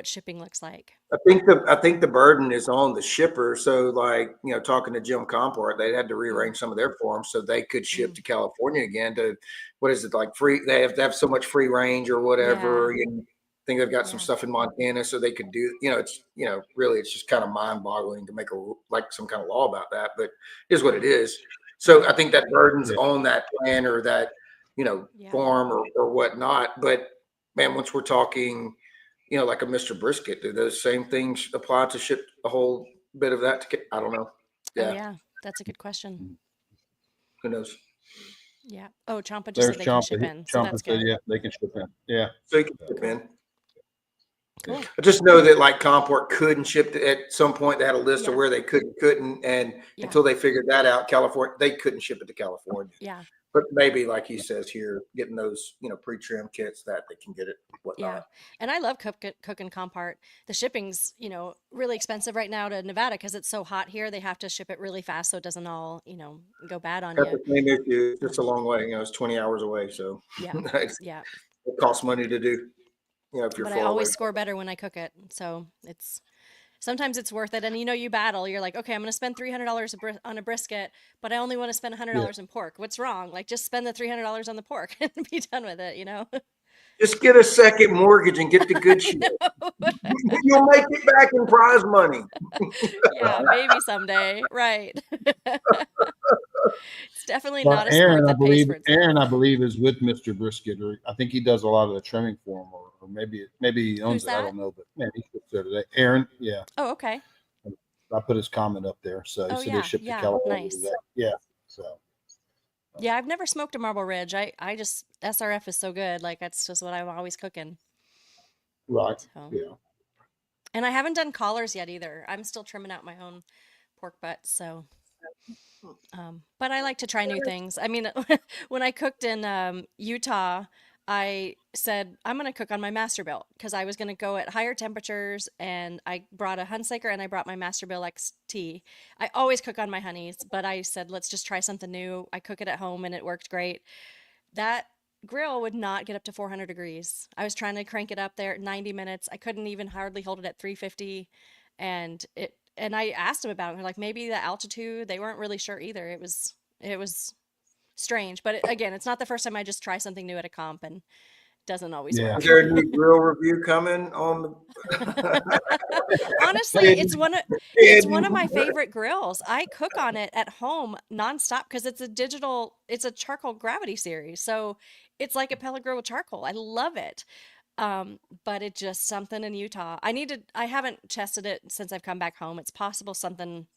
shipping looks like. I think the burden is on the shipper. So like, you know, talking to Jim Comport, they had to rearrange some of their forms so they could ship to California again to, what is it, like free, they have to have so much free range or whatever. Yeah. And I think they've got some stuff in Montana so they could do, you know, it's, you know, really it's just kind of mind boggling to make some kind of law about that, but it is what it is. So I think that burden's on that plan or that, you know, farm or whatnot. But man, once we're talking, you know, like a Mr. Brisket, do those same things apply to ship a whole bit of that to, I don't know. Yeah. Oh, yeah. That's a good question. Who knows? Yeah. Oh, Champa just said they can ship in. So that's good. Yeah, they can ship in. Yeah. So you can ship in. Cool. I just know that like Comport couldn't ship at some point. They had a list of Yeah. where they couldn't, and Yeah. until they figured that out, California, they couldn't ship it to California. Yeah. But maybe, like he says here, getting those, pre-trim kits that they can get it, whatnot. Yeah. And I love cooking Compart. The shipping's, really expensive right now to Nevada because it's so hot here. They have to ship it really fast so it doesn't all, go bad on That's you. the same issue. It's a long way. It's 20 hours away. So Yeah. Yeah. it costs money to do, if you're But far I always away. score better when I cook it. So sometimes it's worth it. And you battle. You're like, okay, I'm going to spend $300 on a brisket, but I only want to spend $100 in pork. What's wrong? Like, just spend the $300 on the pork and be done with it, Just get a second mortgage and get the good shit. You'll make it back in prize money. Yeah, maybe someday. Right. It's definitely Well, not a sport that pays for itself. Aaron, I believe, is with Mr. Brisket, or I think he does a lot of the trimming for him, or maybe he owns Who's it. I that? don't know, but man, he ships there today. Aaron, yeah. Oh, okay. I put his comment up there, so he said they shipped to California nice. today. Yeah, so. Yeah, I've never smoked a Marble Ridge. I just SRF is so good. Like that's just what I'm always cooking. Right. So. Yeah. And I haven't done collars yet either. I'm still trimming out my own pork butts. So, but I like to try new things. I mean, when I cooked in Utah, I said I'm going to cook on my Masterbuilt because I was going to go at higher temperatures, and I brought a Hunsaker and I brought my Masterbuilt XT. I always cook on my honeys, but I said let's just try something new. I cook it at home and it worked great. That grill would not get up to 400 degrees. I was trying to crank it up there at 90 minutes. I couldn't even hardly hold it at 350, and I asked him about it. They're like, maybe the altitude. They weren't really sure either. It was strange, but again, it's not the first time I just try something new at a comp and it doesn't always work. Is there a new grill review coming on the Honestly, it's one of my favorite grills. I cook on it at home nonstop because it's a charcoal gravity series. So it's like a pellet grill with charcoal. I love it. But it just something in Utah. I haven't tested it since I've come back home. It's possible something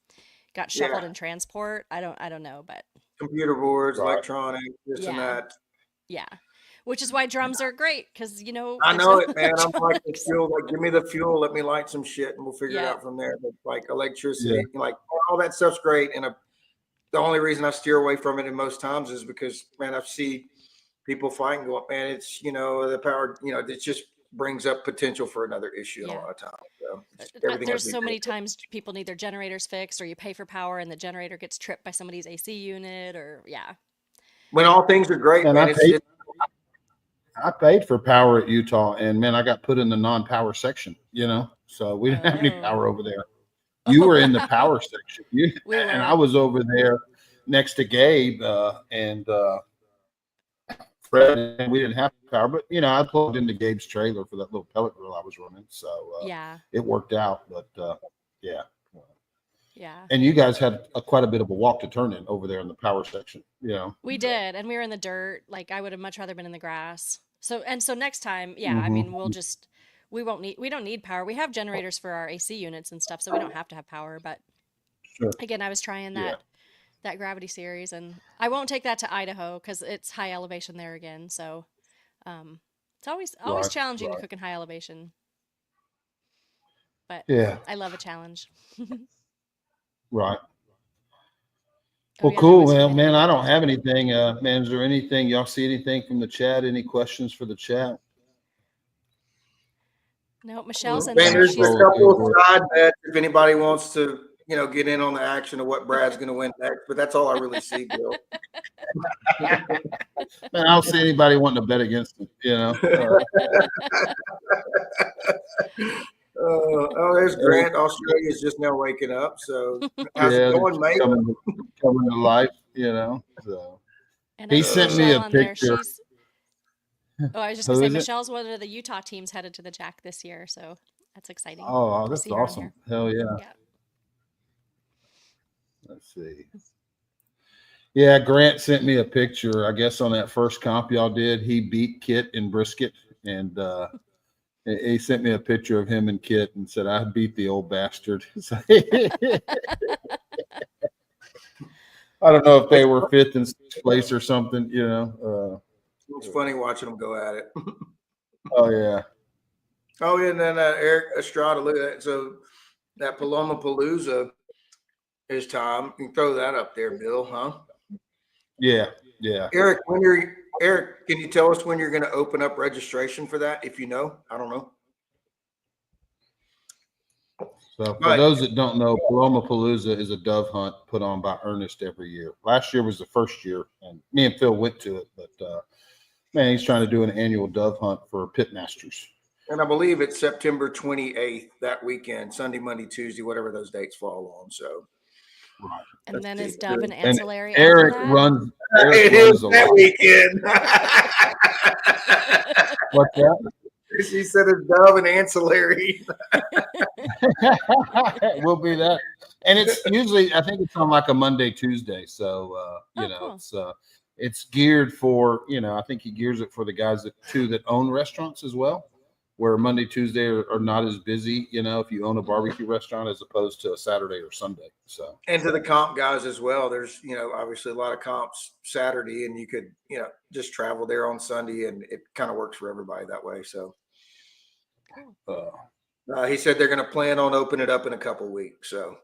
got shuffled in transport. I don't know, but computer boards, electronics, this and that. Yeah. Which is why drums are great because I know it, man. I'm like the fuel. Like, give me the fuel. Let me light some shit, and we'll figure it out from there. But like electricity, like all that stuff's great. And the only reason I steer away from it in most times is because, man, I see people fighting, going, man, it's the power. It just brings up potential for another issue a lot of times. So there's so many times people need their generators fixed, or you pay for power and the generator gets tripped by somebody's AC unit, or when all things are great, and man, I paid for power at Utah, and man, I got put in the non-power section, so we didn't have any power over there. You were in the power section, and I was over there next to Gabe and Fred, and we didn't have power, but I plugged into Gabe's trailer for that little pellet grill I was running, so it worked out. But yeah. And you guys had quite a bit of a walk to turn in over there in the power section. We did, and we were in the dirt. Like I would have much rather been in the grass. So next time, I mean, we don't need power. We have generators for our AC units and stuff, so we don't have to have power. But again, I was trying that gravity series, and I won't take that to Idaho because it's high elevation there again. So it's always challenging to cook in high elevation. But I love a challenge. Right. Well, cool. Well, man, I don't have anything. Man, is there anything y'all see anything from the chat? Any questions for the chat? No, Michelle's in there. there. There's a couple of side bets if anybody wants to, get in on the action of what Brad's going to win next. But that's all I really see, Bill. Man, I don't see anybody wanting to bet against him. There's Grant. Australia is just now waking up. So how's it going, mate? Coming to life, So and he sent me a picture. I was just gonna say Michelle's one of the Utah teams headed to the Jack this year, so that's exciting. Oh, that's awesome! Hell yeah. Let's see. Yeah, Grant sent me a picture. I guess on that first comp y'all did, he beat Kit in brisket, and he sent me a picture of him and Kit and said, "I beat the old bastard." I don't know if they were 5th and 6th place or something, It's funny watching them go at it. Oh yeah. Oh, yeah, and then Eric Estrada, look at that. So that Paloma Palooza is time. You can throw that up there, Bill, huh? Yeah, yeah. Eric, can you tell us when you're going to open up registration for that? If you know, I don't know. So for But those that don't know, Paloma Palooza is a dove hunt put on by Ernest every year. Last year was the first year, and me and Phil went to it. But man, he's trying to do an annual dove hunt for pitmasters. and I believe it's September 28th that weekend, Sunday, Monday, Tuesday, whatever those dates fall on. So, Right. And then is see. dove and And ancillary after Eric that? runs. It Eric is runs a that lot. weekend. What's that? She said it's dove and ancillary. We'll be that. And it's usually, I think it's on like a Monday, Tuesday. So, Oh, cool. it's geared for, I think he gears it for the guys that own restaurants as well, where Monday, Tuesday are not as busy, if you own a barbecue restaurant as opposed to a Saturday or Sunday. So, And to the comp guys as well. There's, obviously a lot of comps Saturday, and you could, just travel there on Sunday, and it kind of works for everybody that way. So, he said they're going to plan on opening it up in a couple of weeks. So,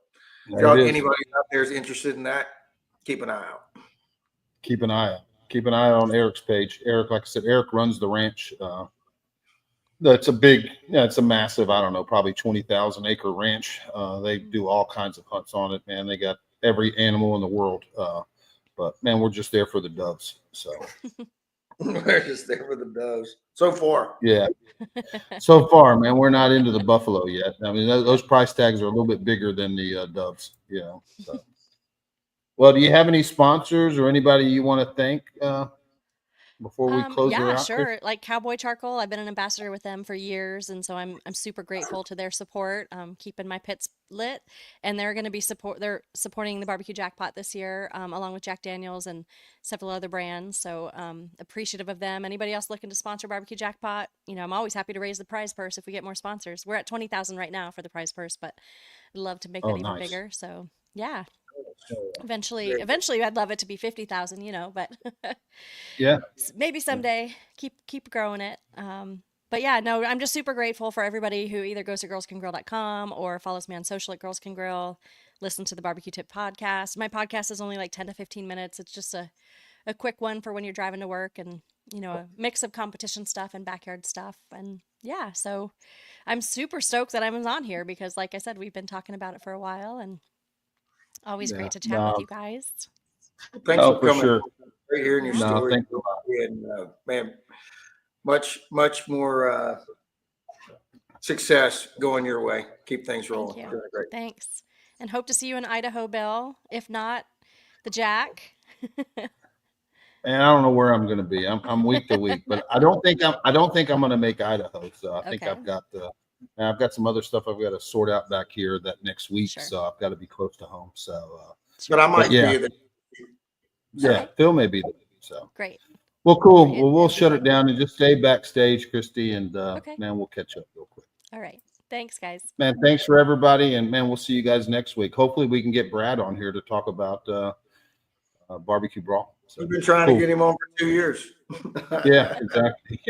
if anybody out there is interested in that, keep an eye out. Keep an eye out. Keep an eye out on Eric's page. Eric, like I said, Eric runs the ranch. That's it's a massive, I don't know, probably 20,000 acre ranch. They do all kinds of hunts on it, man. They got every animal in the world. But man, we're just there for the doves. So We're just there for the doves. So far. Yeah. So far, man, we're not into the buffalo yet. I mean, those price tags are a little bit bigger than the doves, So. Well, do you have any sponsors or anybody you want to thank before we close her Yeah, out? sure. Like Cowboy Charcoal, I've been an ambassador with them for years, and so I'm super grateful to their support, keeping my pits lit. And they're going to be they're supporting the Barbecue Jackpot this year, along with Jack Daniels and several other brands. So appreciative of them. Anybody else looking to sponsor Barbecue Jackpot? I'm always happy to raise the prize purse if we get more sponsors. We're at 20,000 right now for the prize purse, but I'd love to make that even bigger. So yeah. Eventually, I'd love it to be 50,000, but Yeah, maybe someday keep growing it. But yeah, no, I'm just super grateful for everybody who either goes to girlscangrill.com or follows me on social at Girls Can Grill, listen to the Barbecue Tip podcast. My podcast is only like 10 to 15 minutes. It's just a quick one for when you're driving to work, and a mix of competition stuff and backyard stuff. And yeah, so I'm super stoked that I was on here because like I said, we've been talking about it for a while, and always great to chat with you guys. Thanks for coming. Sure. Great hearing your story. Thank you. And man, much more success going your way. Keep things rolling. Thank you. Great. Thanks. And hope to see you in Idaho, Bill. If not, the Jack. And I don't know where I'm going to be. I'm week to week, but I don't think I'm going to make Idaho. So I think I've got some other stuff I've got to sort out back here that next week. Sure. So I've got to be close to home. So, but I might be there. Yeah, Phil may be there. So great. Well, cool. Well, we'll shut it down and just stay backstage, Christy, and man, we'll catch up real quick. All right. Thanks, guys. Man, thanks for everybody, and man, we'll see you guys next week. Hopefully, we can get Brad on here to talk about barbecue brawl. So, we've been trying to get him on for 2 years. Yeah, exactly.